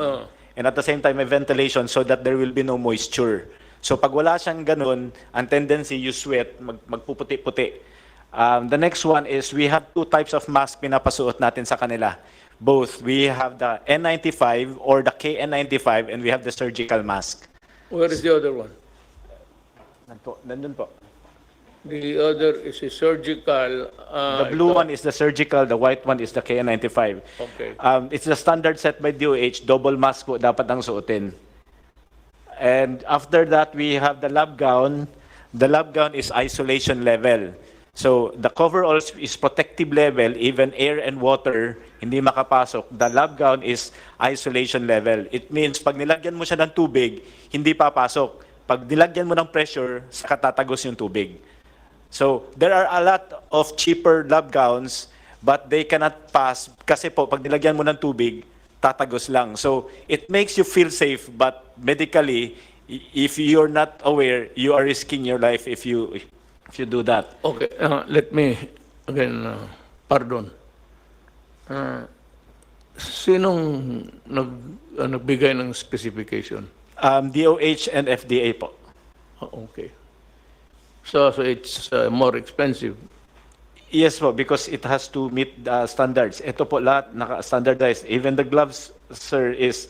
And at the same time, may ventilation so that there will be no moisture. So pag wala siyang ganun, ang tendency you sweat, magpuputi-puti. The next one is we have two types of mask pinapasuot natin sa kanila. Both. We have the N95 or the KN95 and we have the surgical mask. Where is the other one? Nandun po. The other is a surgical. The blue one is the surgical, the white one is the KN95. Okay. It's the standard set by DOH, double mask po dapat ang suotin. And after that, we have the lab gown. The lab gown is isolation level. So the coverall is protective level, even air and water hindi makapasok. The lab gown is isolation level. It means pag nilagyan mo siya ng tubig, hindi papasok. Pag nilagyan mo ng pressure, saka tatagos yung tubig. So there are a lot of cheaper lab gowns, but they cannot pass kasi po pag nilagyan mo ng tubig, tatagos lang. So it makes you feel safe, but medically, if you're not aware, you are risking your life if you do that. Okay, let me again, pardon. Sinong nagbigay ng specification? DOH and FDA po. Okay. So it's more expensive. Yes po, because it has to meet the standards. Ito po lahat naka-standardized. Even the gloves, sir, is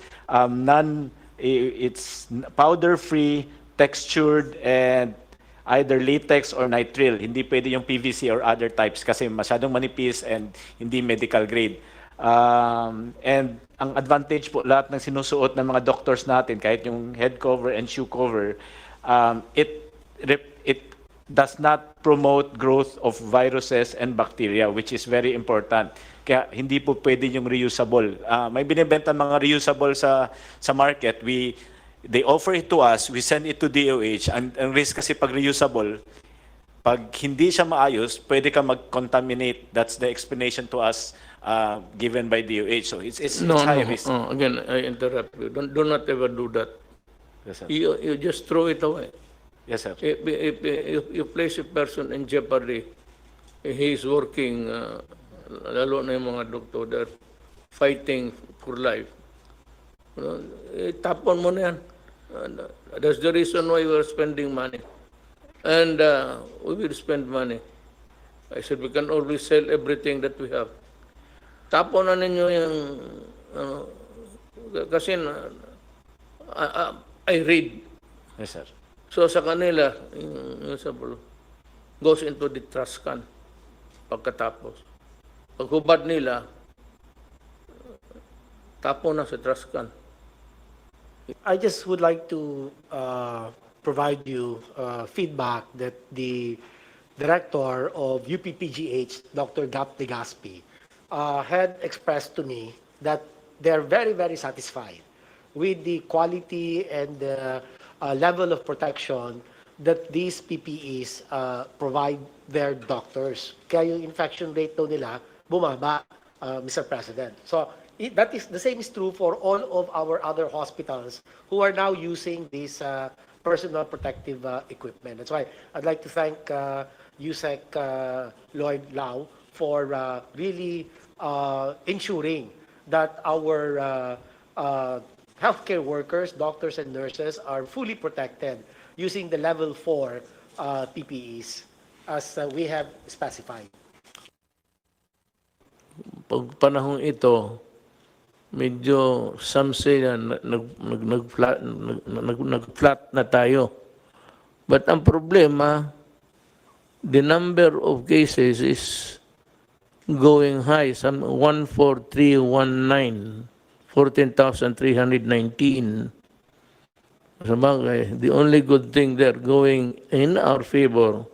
it's powder-free, textured, and either latex or nitrile. Hindi pwede yung PVC or other types kasi masyadong manipis and hindi medical grade. And ang advantage po lahat ng sinusuot ng mga doctors natin, kahit yung head cover and shoe cover, it does not promote growth of viruses and bacteria, which is very important. Kaya hindi po pwede yung reusable. May binibenta mga reusable sa market. They offer it to us, we send it to DOH. Ang risk kasi pag reusable, pag hindi siya maayos, pwede ka mag-contaminate. That's the explanation to us given by DOH. So it's high risk. Again, I interrupt you. Do not ever do that. Yes, sir. You just throw it away. Yes, sir. If you place a person in jeopardy, he is working, lalo na yung mga doktor, they're fighting for life. Tapon mo na yan. That's the reason why we are spending money. And we will spend money. I said, we can always sell everything that we have. Tapon na ninyo yung, kasi I read. Yes, sir. So sa kanila, yung sabi, goes into the trash can pagkatapos. Paghubad nila, tapo na sa trash can. I just would like to provide you feedback that the director of UPPGH, Dr. Gap Legaspi, had expressed to me that they're very, very satisfied with the quality and the level of protection that these PPEs provide their doctors. Kaya yung infection rate daw nila bumaba, Mr. President. So that is the same is true for all of our other hospitals who are now using this personal protective equipment. That's why I'd like to thank USEC Lloyd Lau for really ensuring that our healthcare workers, doctors and nurses are fully protected using the level 4 PPEs as we have specified. Pag panahon ito, medyo some say na nag-flat na tayo. But ang problema, the number of cases is going high. Some 14319, 14,319. Sabagay, the only good thing there going in our favor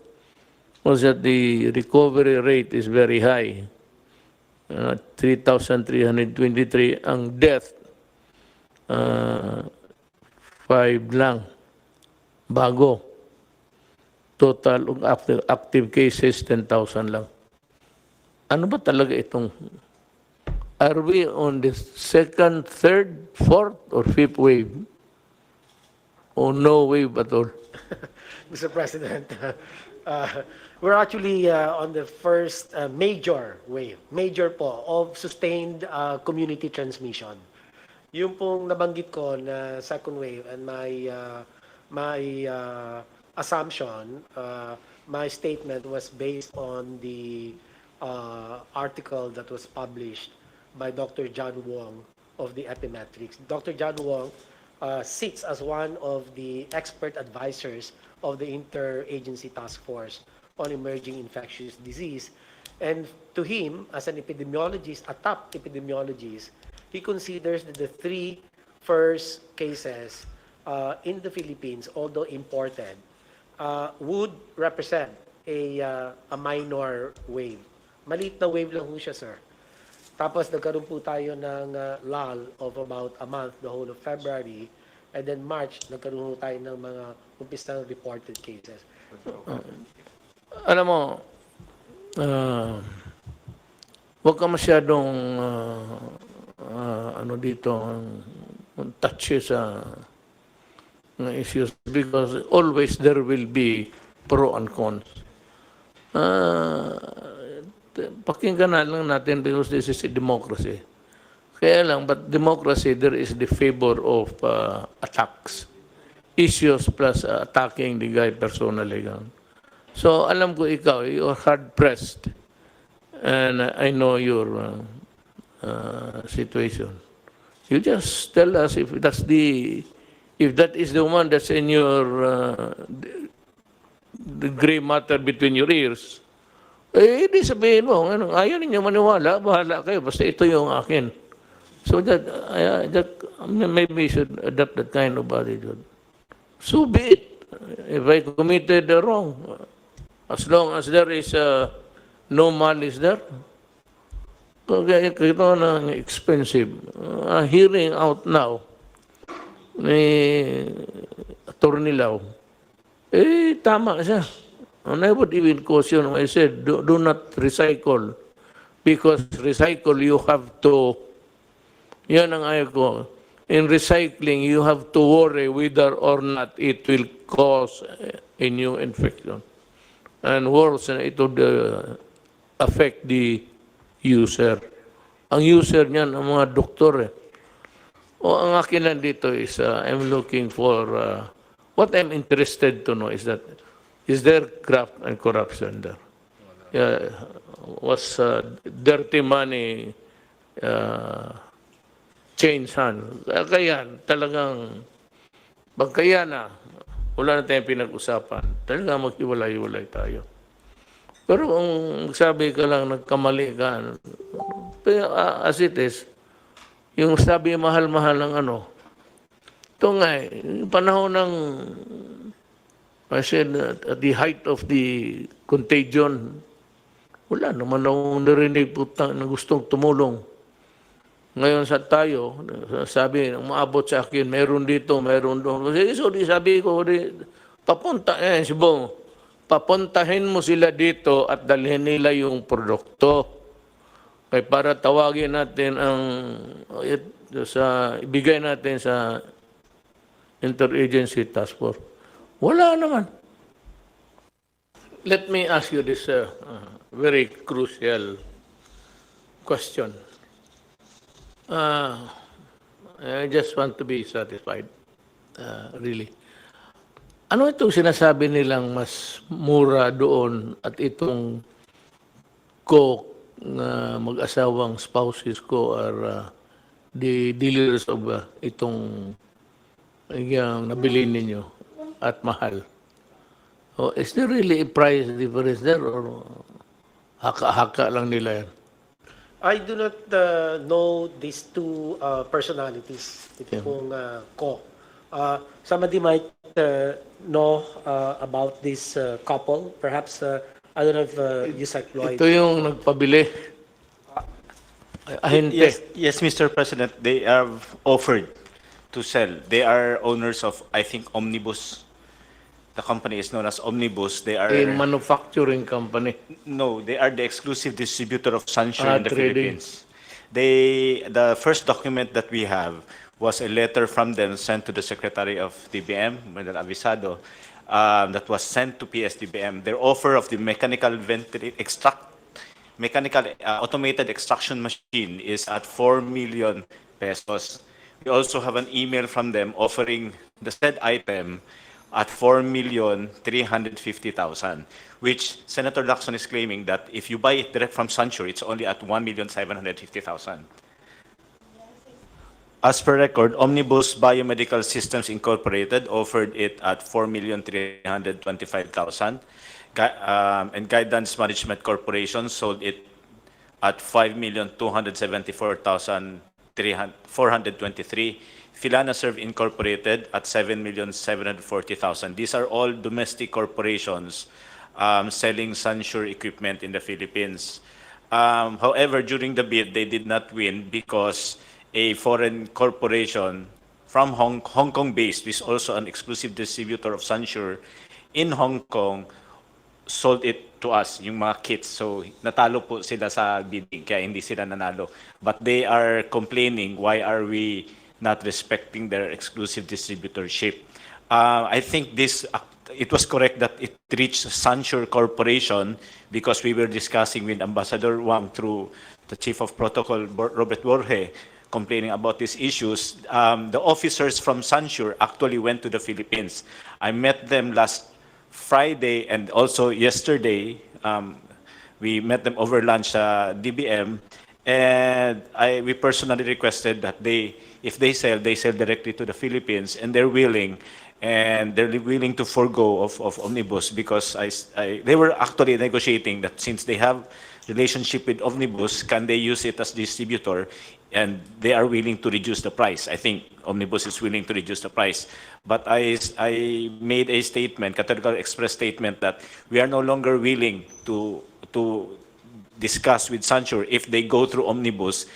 was that the recovery rate is very high. 3,323 ang death, 5 lang bago. Total of active cases 10,000 lang. Ano ba talaga itong, are we on the second, third, fourth, or fifth wave? Or no wave at all? Mr. President, we're actually on the first major wave, major po, of sustained community transmission. Yung pong nabanggit ko na second wave and my assumption, my statement was based on the article that was published by Dr. John Wong of the Epimetrics. Dr. John Wong sits as one of the expert advisors of the Interagency Task Force on Emerging Infectious Disease. And to him, as an epidemiologist, a top epidemiologist, he considers that the 3 first cases in the Philippines, although imported, would represent a minor wave. Maliit na wave lang ho siya, sir. Tapos nagkaroon po tayo ng lull of about a month, the whole of February, and then March, nagkaroon po tayo ng mga umpisang reported cases. Alam mo, huwag ka masyadong ano dito, touchy sa issues because always there will be pro and cons. Pakinggan na lang natin because this is a democracy. Kaya lang, but democracy, there is the favor of attacks. Issues plus attacking the guy personally. So, alam ko ikaw, you're hard-pressed. And I know your situation. You just tell us if that is the one that's in your the gray matter between your ears. Eh, di sabihin mo, ayaw ninyo maniwala, bahala kayo, basta ito yung akin. So that maybe you should adopt that kind of attitude. So be it. If I committed wrong, as long as there is no malice there, kaya ito na expensive. Hearing out now ni Atty. Lau, tama siya. And I would even caution, I said, do not recycle. Because recycle, you have to, yan ang ayaw ko. In recycling, you have to worry whether or not it will cause a new infection. And worse, it would affect the user. Ang user niyan, ang mga doktor. O ang akin lang dito is, I'm looking for, what I'm interested to know is that, is there graft and corruption there? Was dirty money change hand? Kaya talagang, pagkaya na, wala na tayong pinag-usapan. Talaga maghiwalay-hiwalay tayo. Pero kung sabi ka lang, nagkamali ka, as it is, yung sabi mahal-mahal ng ano, ito nga yung panahon ng, I said, at the height of the contagion, wala naman akong narinig na gustong tumulong. Ngayon sa tayo, sabi, umaabot sa akin, meron dito, meron doon. So, sabi ko, papunta, si Bong, papuntahin mo sila dito at dalhin nila yung produkto. Kaya para tawagin natin ibigay natin sa Interagency Task Force. Wala naman. Let me ask you this very crucial question. I just want to be satisfied, really. Ano itong sinasabi nilang mas mura doon at itong mag-asawang spouses ko are the dealers of itong yung nabili ninyo at mahal? Oh, is there really a price difference there or haka-haka lang nila yan? I do not know these two personalities. Ito pong ko. Somebody might know about this couple. Perhaps, I don't know if Yusek Lloyd. Ito yung nagpabili. Ahente. Yes, Mr. President, they have offered to sell. They are owners of, I think, Omnibus. The company is known as Omnibus. They are A manufacturing company. no, they are the exclusive distributor of Sunshine in the Trading. Philippines. The first document that we have was a letter from them sent to the Secretary of DBM, Madal Avisado, that was sent to PSDBM. Their offer of the automated extraction machine is at 4 million pesos. We also have an email from them offering the said item at 4,350,000, which Senator Lacson is claiming that if you buy it direct from Sunshine, it's only at 1,750,000. As per record, Omnibus Biomedical Systems Incorporated offered it at 4,325,000, and Guidance Management Corporation sold it at 5,274,423. Filana Serve Incorporated at 7,740,000. These are all domestic corporations selling Sunshine equipment in the Philippines. However, during the bid, they did not win because a foreign corporation from Hong Kong-based, which is also an exclusive distributor of Sunshine in Hong Kong, sold it to us, yung mga kits. So, natalo po sila sa bidding, kaya hindi sila nanalo. But they are complaining, why are we not respecting their exclusive distributorship? I think it was correct that it reached Sunshine Corporation because we were discussing with Ambassador Wang through the Chief of Protocol, Robert Borge, complaining about these issues. The officers from Sunshine actually went to the Philippines. I met them last Friday and also yesterday. We met them over lunch at DBM, and we personally requested that if they sell directly to the Philippines, and they're willing to forego of Omnibus because they were actually negotiating that since they have relationship with Omnibus, can they use it as distributor, and they are willing to reduce the price. I think Omnibus is willing to reduce the price. But I made a statement, categorical express statement, that we are no longer willing to discuss with Sunshine if they go through Omnibus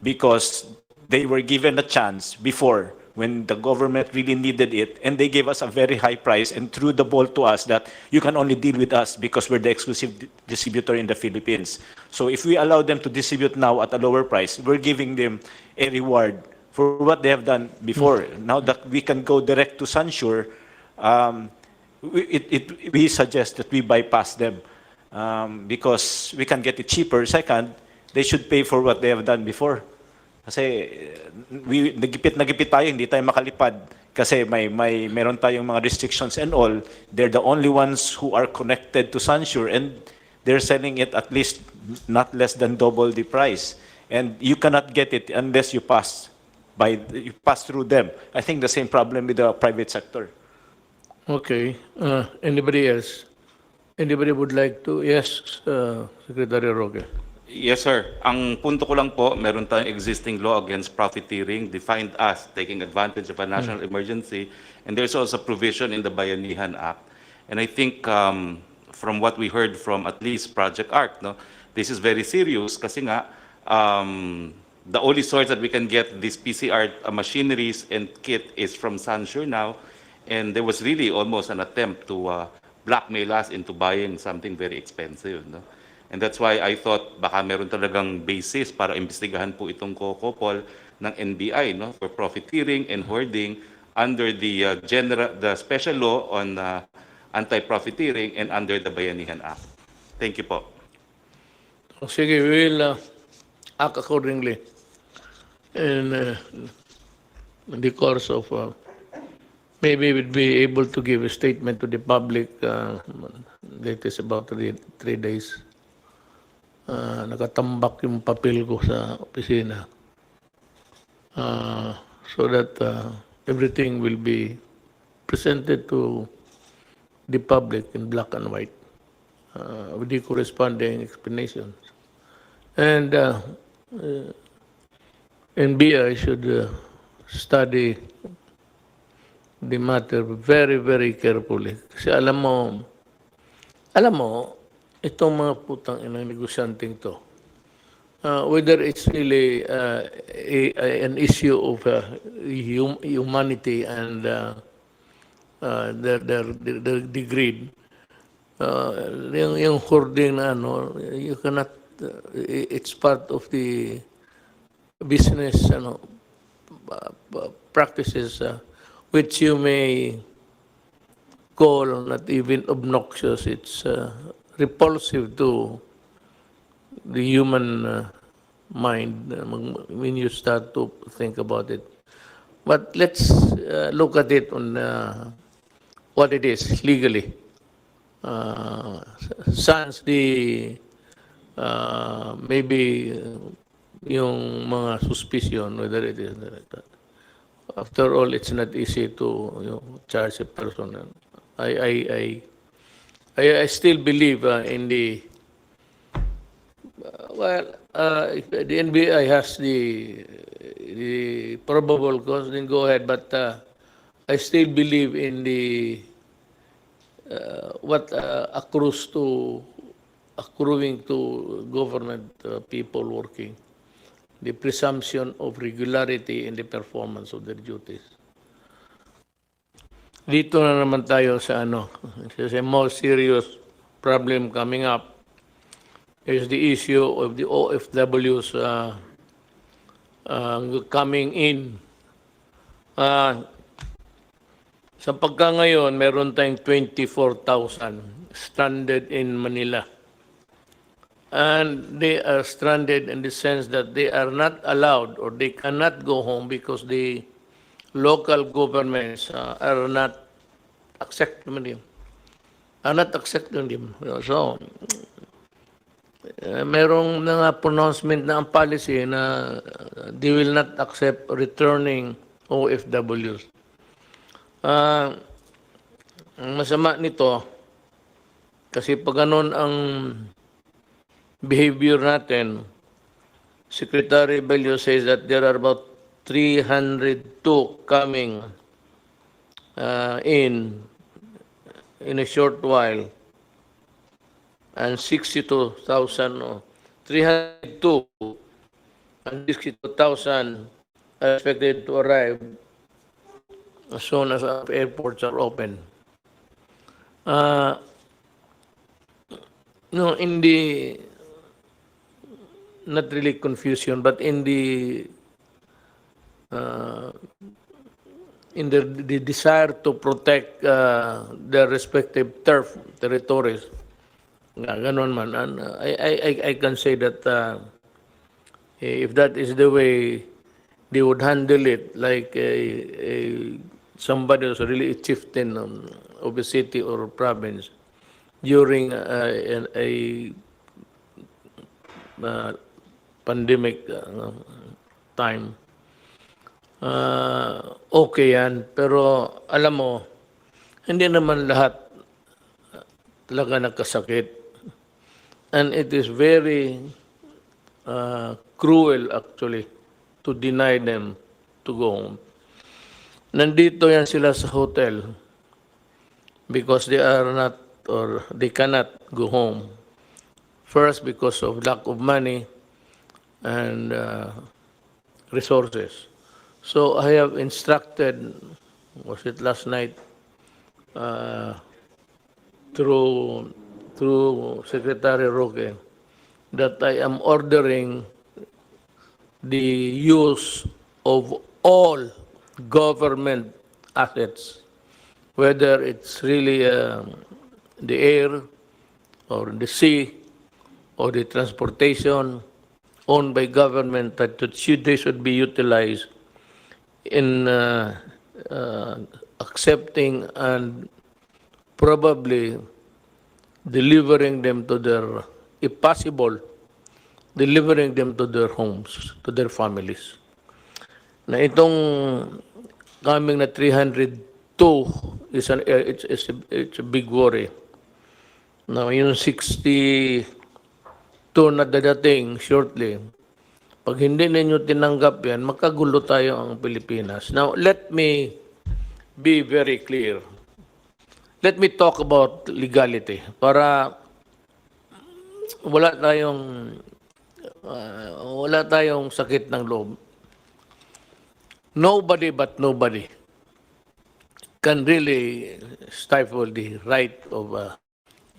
because they were given a chance before when the government really needed it, and they gave us a very high price and threw the ball to us that you can only deal with us because we're the exclusive distributor in the Philippines. So if we allow them to distribute now at a lower price, we're giving them a reward for what they have done before. Now that we can go direct to Sunshine, we suggest that we bypass them because we can get it cheaper. Second, they should pay for what they have done before. Kasi nagipit tayo, hindi tayo makalipad kasi meron tayong mga restrictions and all. They're the only ones who are connected to Sunshine, and they're selling it at least not less than double the price. And you cannot get it unless you pass through them. I think the same problem with the private sector. Okay. Anybody else? Anybody would like to? Yes, Secretary Roque. Yes, sir. Ang punto ko lang po, meron tayong existing law against profiteering, defined as taking advantage of a national emergency, and there's also provision in the Bayanihan Act. And I think from what we heard from at least Project ARC, no, this is very serious kasi nga the only source that we can get these PCR machineries and kit is from Sansure now, and there was really almost an attempt to blackmail us into buying something very expensive, no? And that's why I thought baka meron talagang basis para imbestigahan po itong kokopol ng NBI, no, for profiteering and hoarding under the the special law on anti-profiteering and under the Bayanihan Act. Thank you po. Sige, we will act accordingly in the course of maybe we'll be able to give a statement to the public latest about 3 days. Nakatambak yung papel ko sa opisina so that everything will be presented to the public in black and white with the corresponding explanations. And NBI should study the matter very, very carefully. Kasi alam mo, itong mga putang inang negosyanteng to, whether it's really an issue of humanity and the greed, yung hoarding na ano, you cannot, it's part of the business practices which you may call not even obnoxious, it's repulsive to the human mind when you start to think about it. But let's look at it on what it is legally. Sans the maybe yung mga suspicion, whether it is like that. After all, it's not easy to charge a person. I still believe in the the NBI has the probable cause, then go ahead. But I still believe in the what accruing to government people working, the presumption of regularity in the performance of their duties. Dito na naman tayo sa sa more serious problem coming up is the issue of the OFWs coming in. Sa pagka ngayon, meron tayong 24,000 stranded in Manila. And they are stranded in the sense that they are not allowed or they cannot go home because the local governments are not accepting them. So, merong nga pronouncement na ang policy na they will not accept returning OFWs. Ang masama nito, kasi pag ganun ang behavior natin, Secretary Bello says that there are about 302 coming in a short while, and 62,000, 302 and 62,000 are expected to arrive as soon as our airports are open. In the, not really confusion, but in the desire to protect their respective territories. Ganon man. And I can say that if that is the way they would handle it, like somebody who's really a chieftain of a city or province during a pandemic time, okay yan. Pero alam mo, Hindi naman lahat talaga nagkasakit. And it is very cruel actually to deny them to go home. Nandito yan sila sa hotel because they are not or they cannot go home. First, because of lack of money and resources. So I have instructed, was it last night, through Secretary Roque, that I am ordering the use of all government assets, whether it's really the air or the sea or the transportation owned by government, that they should be utilized in accepting and probably delivering them to their, if possible, delivering them to their homes, to their families. Na itong coming na 302 is it's a big worry. Now, yung 62 na dadating shortly, pag hindi ninyo tinanggap yan, magkagulo tayo ang Pilipinas. Now, let me be very clear. Let me talk about legality para wala tayong sakit ng loob. Nobody but nobody can really stifle the right of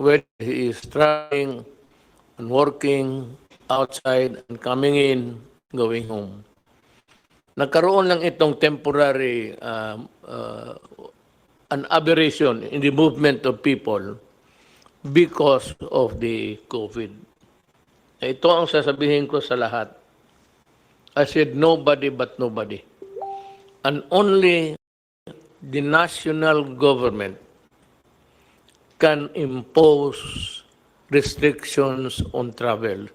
whether he is trying and working outside and coming in, going home. Nagkaroon lang itong temporary an aberration in the movement of people because of the COVID. Ito ang sasabihin ko sa lahat. I said nobody but nobody. And only the national government can impose restrictions on travel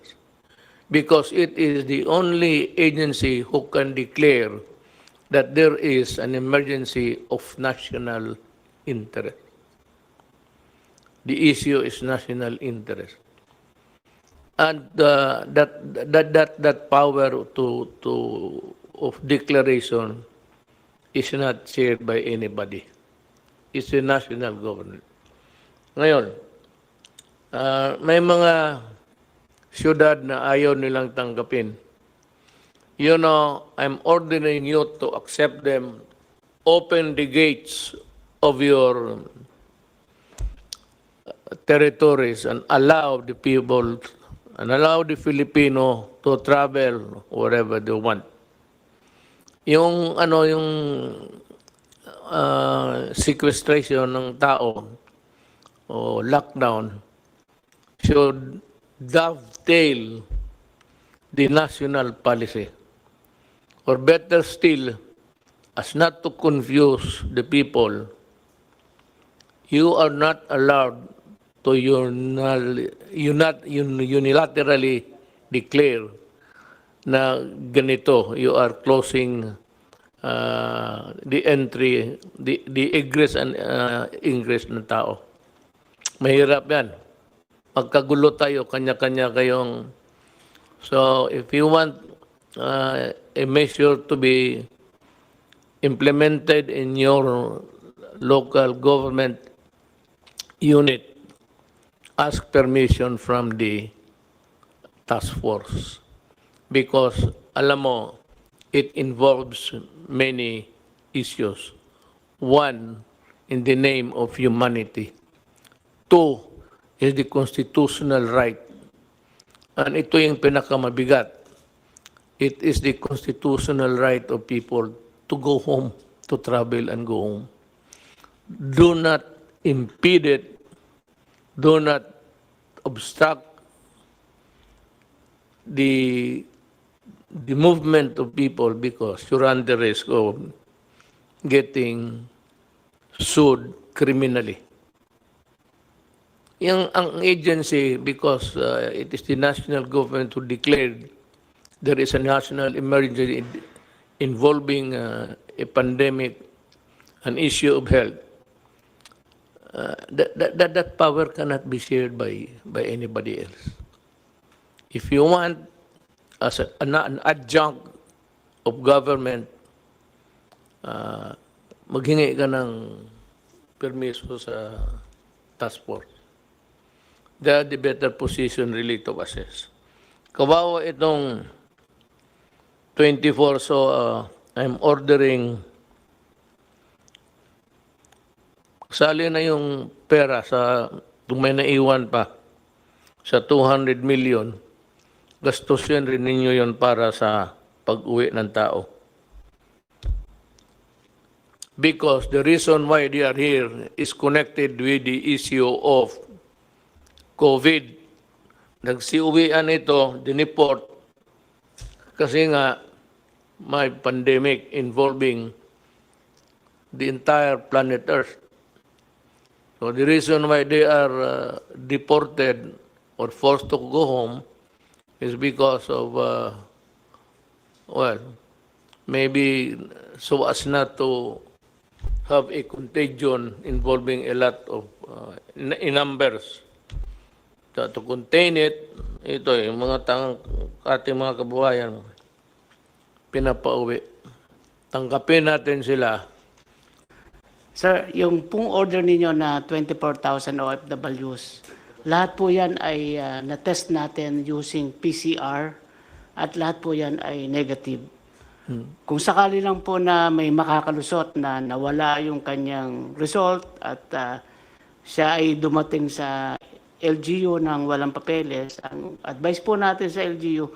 because it is the only agency who can declare that there is an emergency of national interest. The issue is national interest. And that power of declaration is not shared by anybody. It's the national government. Ngayon, may mga syudad na ayaw nilang tanggapin. You know, I'm ordering you to accept them, open the gates of your territories and allow the people and allow the Filipino to travel wherever they want. Yung sequestration ng tao o lockdown should dovetail the national policy. Or better still, as not to confuse the people, you are not allowed to unilaterally declare na ganito, you are closing the entry, the egress and ingress ng tao. Mahirap yan. Pagkagulo tayo, kanya-kanya kayong... So, if you want a measure to be implemented in your local government unit, ask permission from the task force. Because, alam mo, it involves many issues. One, in the name of humanity. Two, is the constitutional right. And ito yung pinakamabigat. It is the constitutional right of people to go home, to travel and go home. Do not impede it. Do not obstruct the movement of people because you run the risk of getting sued criminally. Ang agency, because it is the national government who declared there is a national emergency involving a pandemic, an issue of health, that power cannot be shared by anybody else. If you want, as an adjunct of government, maghingi ka ng permiso sa task force. They are the better position really to assess. Kawawa itong 24, so I'm ordering, sali na yung pera sa, kung may naiwan pa, sa 200 million, gastusin rin ninyo yun para sa pag-uwi ng tao. Because the reason why they are here is connected with the issue of COVID. Nagsiuwian ito, diniport, kasi nga may pandemic involving the entire planet Earth. So the reason why they are deported or forced to go home is because of, well, maybe so as not to have a contagion involving a lot of, in numbers. To contain it, ito yung mga ating mga kababayan, pinapauwi. Tanggapin natin sila. Sir, yung pong order ninyo na 24,000 OFWs, lahat po yan ay na-test natin using PCR at lahat po yan ay negative. Kung sakali lang po na may makakalusot na nawala yung kanyang result at siya ay dumating sa LGU ng walang papeles, ang advice po natin sa LGU,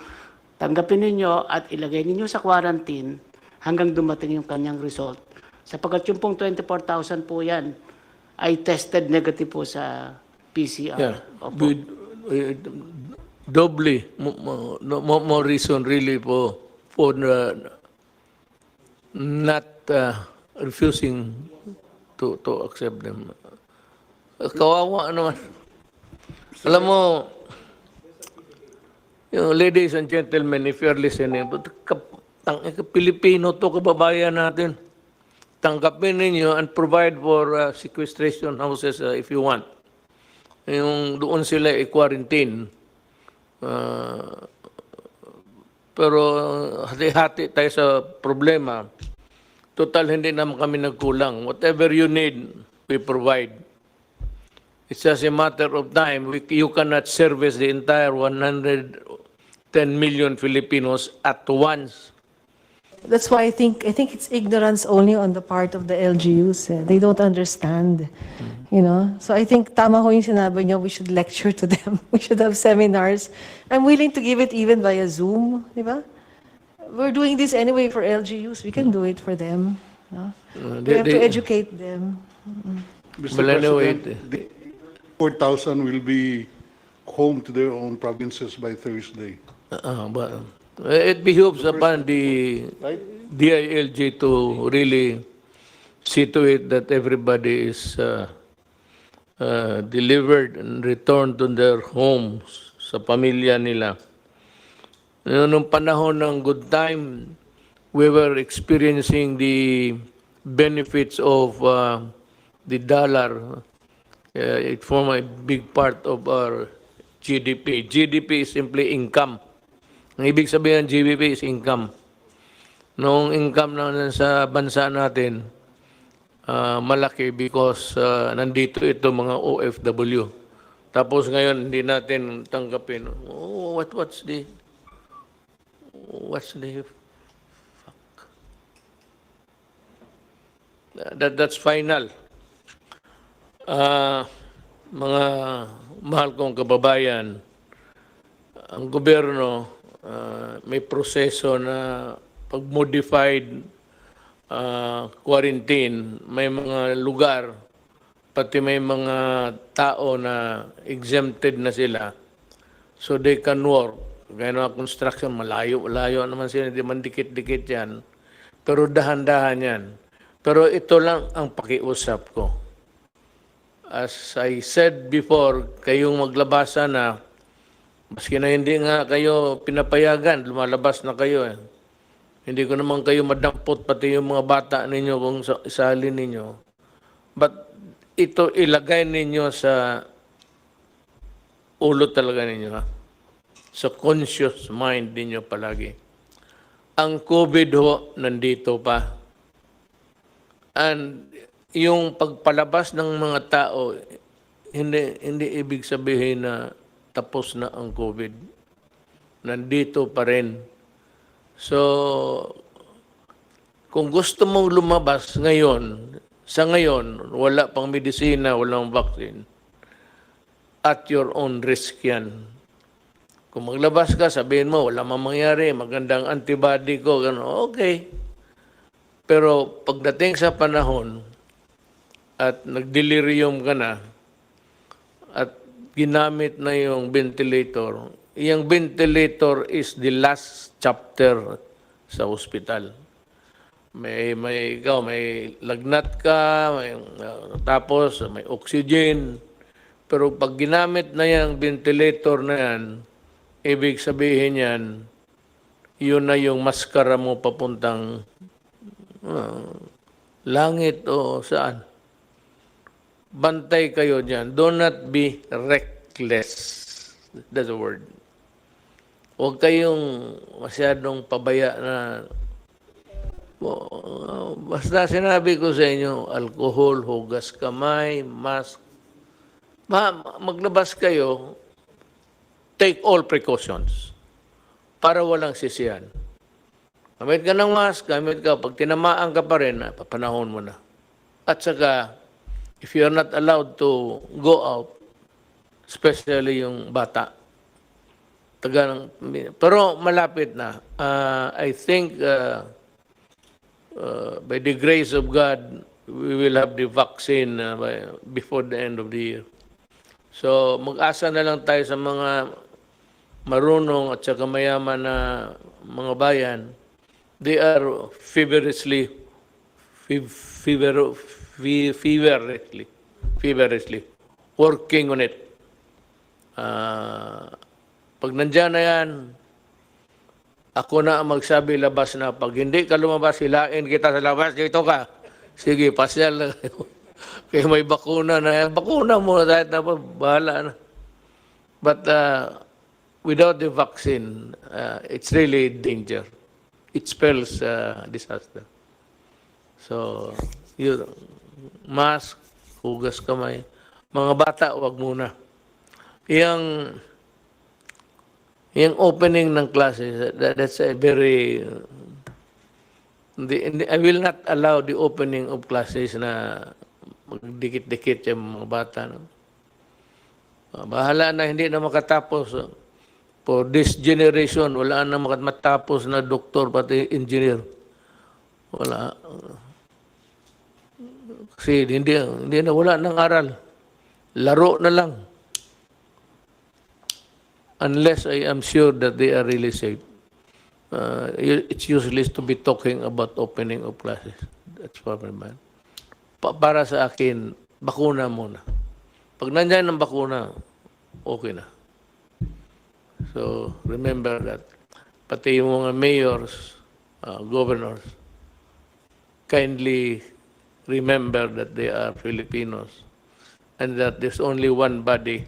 tanggapin ninyo at ilagay ninyo sa quarantine hanggang dumating yung kanyang result. Sapagkat yung pong 24,000 po yan ay tested negative po sa PCR. Yeah. Opo. Doubly, more reason really for not refusing to accept them. Kawawa naman. Alam mo, yung ladies and gentlemen, if you're listening, Pilipino to, kababayan natin. Tanggapin ninyo and provide for sequestration houses if you want. Yung doon sila i-quarantine. Pero hati-hati tayo sa problema. Total, hindi naman kami nagkulang. Whatever you need, we provide. It's just a matter of time. You cannot service the entire 110 million Filipinos at once. That's why I think it's ignorance only on the part of the LGUs. They don't understand, you know. So I think tama ho yung sinabi niyo, we should lecture to them. We should have seminars. I'm willing to give it even via Zoom, di ba? We're doing this anyway for LGUs. We can do it for them. No? We have to educate them. Mr. Well, anyway, President, the 4,000 will be home to their own provinces by Thursday. But it behooves upon the DILG to really see to it that everybody is delivered and returned to their homes, sa pamilya nila. Nung panahon ng good time, we were experiencing the benefits of the dollar. It formed a big part of our GDP. GDP is simply income. Ang ibig sabihin ng GDP is income. Nung income na sa bansa natin, malaki because nandito ito mga OFW. Tapos ngayon, hindi natin tanggapin. Oh, what's the fuck? That's final. Mga mahal kong kababayan, ang gobyerno may proseso na pag-modified quarantine, may mga lugar, pati may mga tao na exempted na sila, so they can work. Gaya ng construction, malayo naman sila, hindi man dikit-dikit yan, pero dahan-dahan yan. Pero ito lang ang pakiusap ko. As I said before, kayong maglabasa na, maski na hindi nga kayo pinapayagan, lumalabas na kayo eh. Hindi ko naman kayo madampot, pati yung mga bata ninyo kung isalin ninyo. But ito ilagay ninyo sa ulo talaga ninyo, ha? Sa conscious mind ninyo palagi. Ang COVID ho, nandito pa. And yung pagpalabas ng mga tao, hindi ibig sabihin na tapos na ang COVID. Nandito pa rin. So, kung gusto mong lumabas ngayon, sa ngayon, wala pang medisina, walang vaccine, at your own risk yan. Kung maglabas ka, sabihin mo, wala mang mangyari, magandang antibody ko, gano'n, okay. Pero pagdating sa panahon, at nagdelirium ka na, at ginamit na yung ventilator, yung ventilator is the last chapter sa hospital. May lagnat ka, tapos may oxygen. Pero pag ginamit na yung ventilator na yan, ibig sabihin yan, yun na yung maskara mo papuntang langit o saan. Bantay kayo dyan. Do not be reckless. That's the word. Huwag kayong masyadong pabaya na basta sinabi ko sa inyo, alcohol, hugas kamay, mask. Maglabas kayo, take all precautions para walang sisiyan. Gamit ka ng mask, gamit ka. Pag tinamaan ka pa rin, papanahon mo na. At saka, if you're not allowed to go out, especially yung bata, pero malapit na. I think by the grace of God, we will have the vaccine before the end of the year. So mag-asa na lang tayo sa mga marunong at saka mayaman na mga bayan. They are feverishly working on it. Pag nandyan na yan, ako na ang magsabi labas na. Pag hindi ka lumabas, hilain kita sa labas, dito ka. Sige, pasyal na kayo. Kaya may bakuna na yan. Bakuna mo na dahil na bahala na. But without the vaccine, it's really danger. It spells disaster. So, mask, hugas kamay. Mga bata, wag muna. Yung opening ng classes, that's a very... I will not allow the opening of classes na magdikit-dikit yung mga bata. No? Bahala na, hindi na makatapos. For this generation, wala na matapos na doktor, pati engineer. Wala. Kasi hindi na, wala nang aral. Laro na lang. Unless I am sure that they are really safe. It's useless to be talking about opening of classes. That's probably bad. Para sa akin, bakuna muna. Pag nandiyan ang bakuna, okay na. So, remember that. Pati yung mga mayors, governors, kindly remember that they are Filipinos and that there's only one body,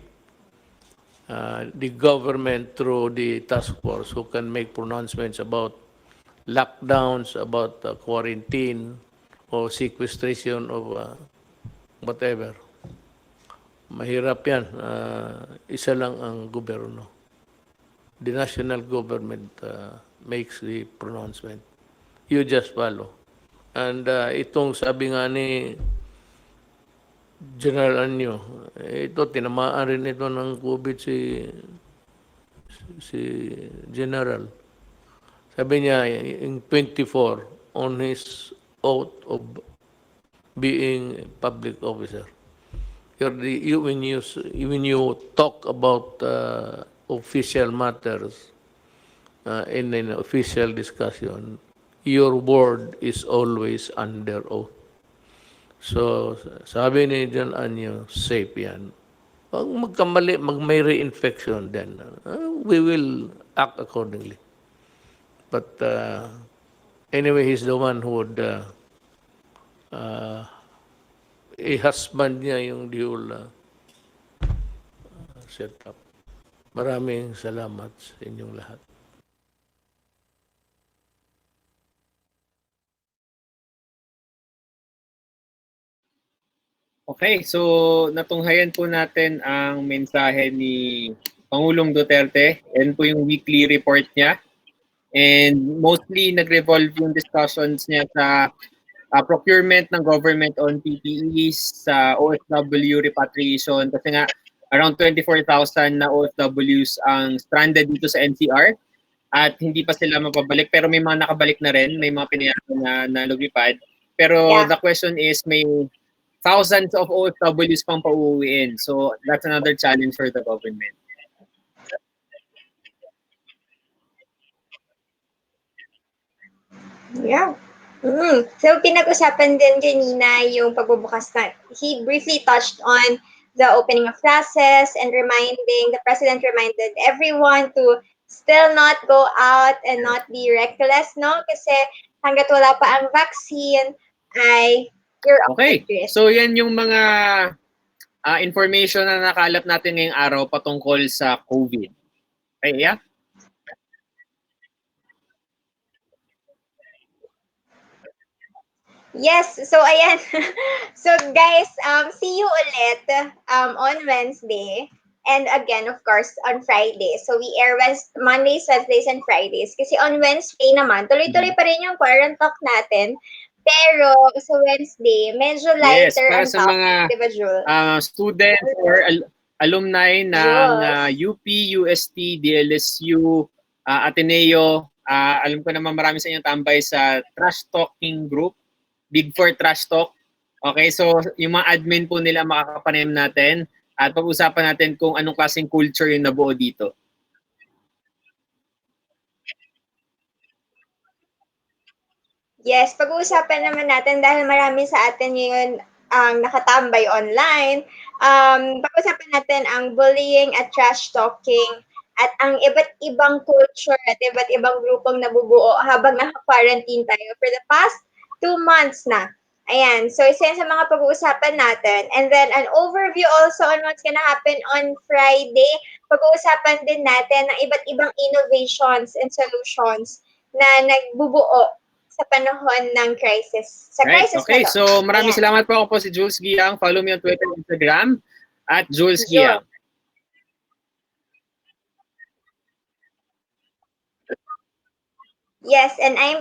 the government through the task force, who can make pronouncements about lockdowns, about quarantine or sequestration of whatever. Mahirap yan. Isa lang ang gobyerno. The national government makes the pronouncement. You just follow. And itong sabi nga ni General Anyo, ito, tinamaan rin ito ng COVID si General. Sabi niya, in 24, on his oath of being a public officer, when you talk about official matters in an official discussion, your word is always under oath. So, sabi ni John Anyo, safe yan. Pag magkamali, may reinfection, then we will act accordingly. But anyway, he's the one who would i-husband niya yung dual setup. Maraming salamat sa inyong lahat. Okay, so natunghayan po natin ang mensahe ni Pangulong Duterte. Yan po yung weekly report niya. And mostly nag-revolve yung discussions niya sa procurement ng government on PPEs, sa OFW repatriation. Kasi nga, around 24,000 na OFWs ang stranded dito sa NCR at hindi pa sila mapabalik. Pero may mga nakabalik na rin, may mga pinayaan na lumipad. Pero the question is, may thousands of OFWs pang pauuwiin. So that's another challenge for the government. Yeah. So, pinag-usapan din kanina yung pagbubukas na, he briefly touched on the opening of classes and the president reminded everyone to still not go out and not be reckless, no? Kasi hanggat wala pa ang vaccine, ay you're Okay, at risk. so yan yung mga information na nakalap natin ngayong araw patungkol sa COVID. Okay, yeah? Yes, so ayan. So guys, see you ulit on Wednesday. And again, of course, on Friday. So we air Mondays, Wednesdays, and Fridays. Kasi on Wednesday naman, tuloy-tuloy pa rin yung QuaranTALK natin. Pero sa Wednesday, medyo Yes, lighter para ang sa topic, mga diba, Jules? students or alumni ng UP, UST, DLSU, Ateneo, alam ko naman marami sa inyo tambay sa Trash Talking Group, Big Four Trash Talk. Okay, so yung mga admin po nila makakapanayam natin at pag-usapan natin kung anong klaseng culture yung nabuo dito. Yes, pag-uusapan naman natin dahil marami sa atin ngayon ang nakatambay online. Pag-uusapan natin ang bullying at trash talking at ang iba't ibang culture at iba't ibang grupong nabubuo habang naka-quarantine tayo for the past 2 months na. Ayan, so isa yan sa mga pag-uusapan natin. And then an overview also on what's gonna happen on Friday. Pag-uusapan din natin ng iba't ibang innovations and solutions na nagbubuo sa panahon ng crisis. Sa Right, crisis okay, na to. so maraming Ayan. salamat po. Ako po si Jules Guiang. Follow me on Twitter and Instagram at Jules Guiang. Yes, and I'm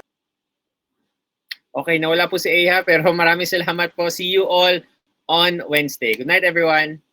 Okay, nawala po si Eha pero maraming salamat po. See you all on Wednesday. Good night, everyone.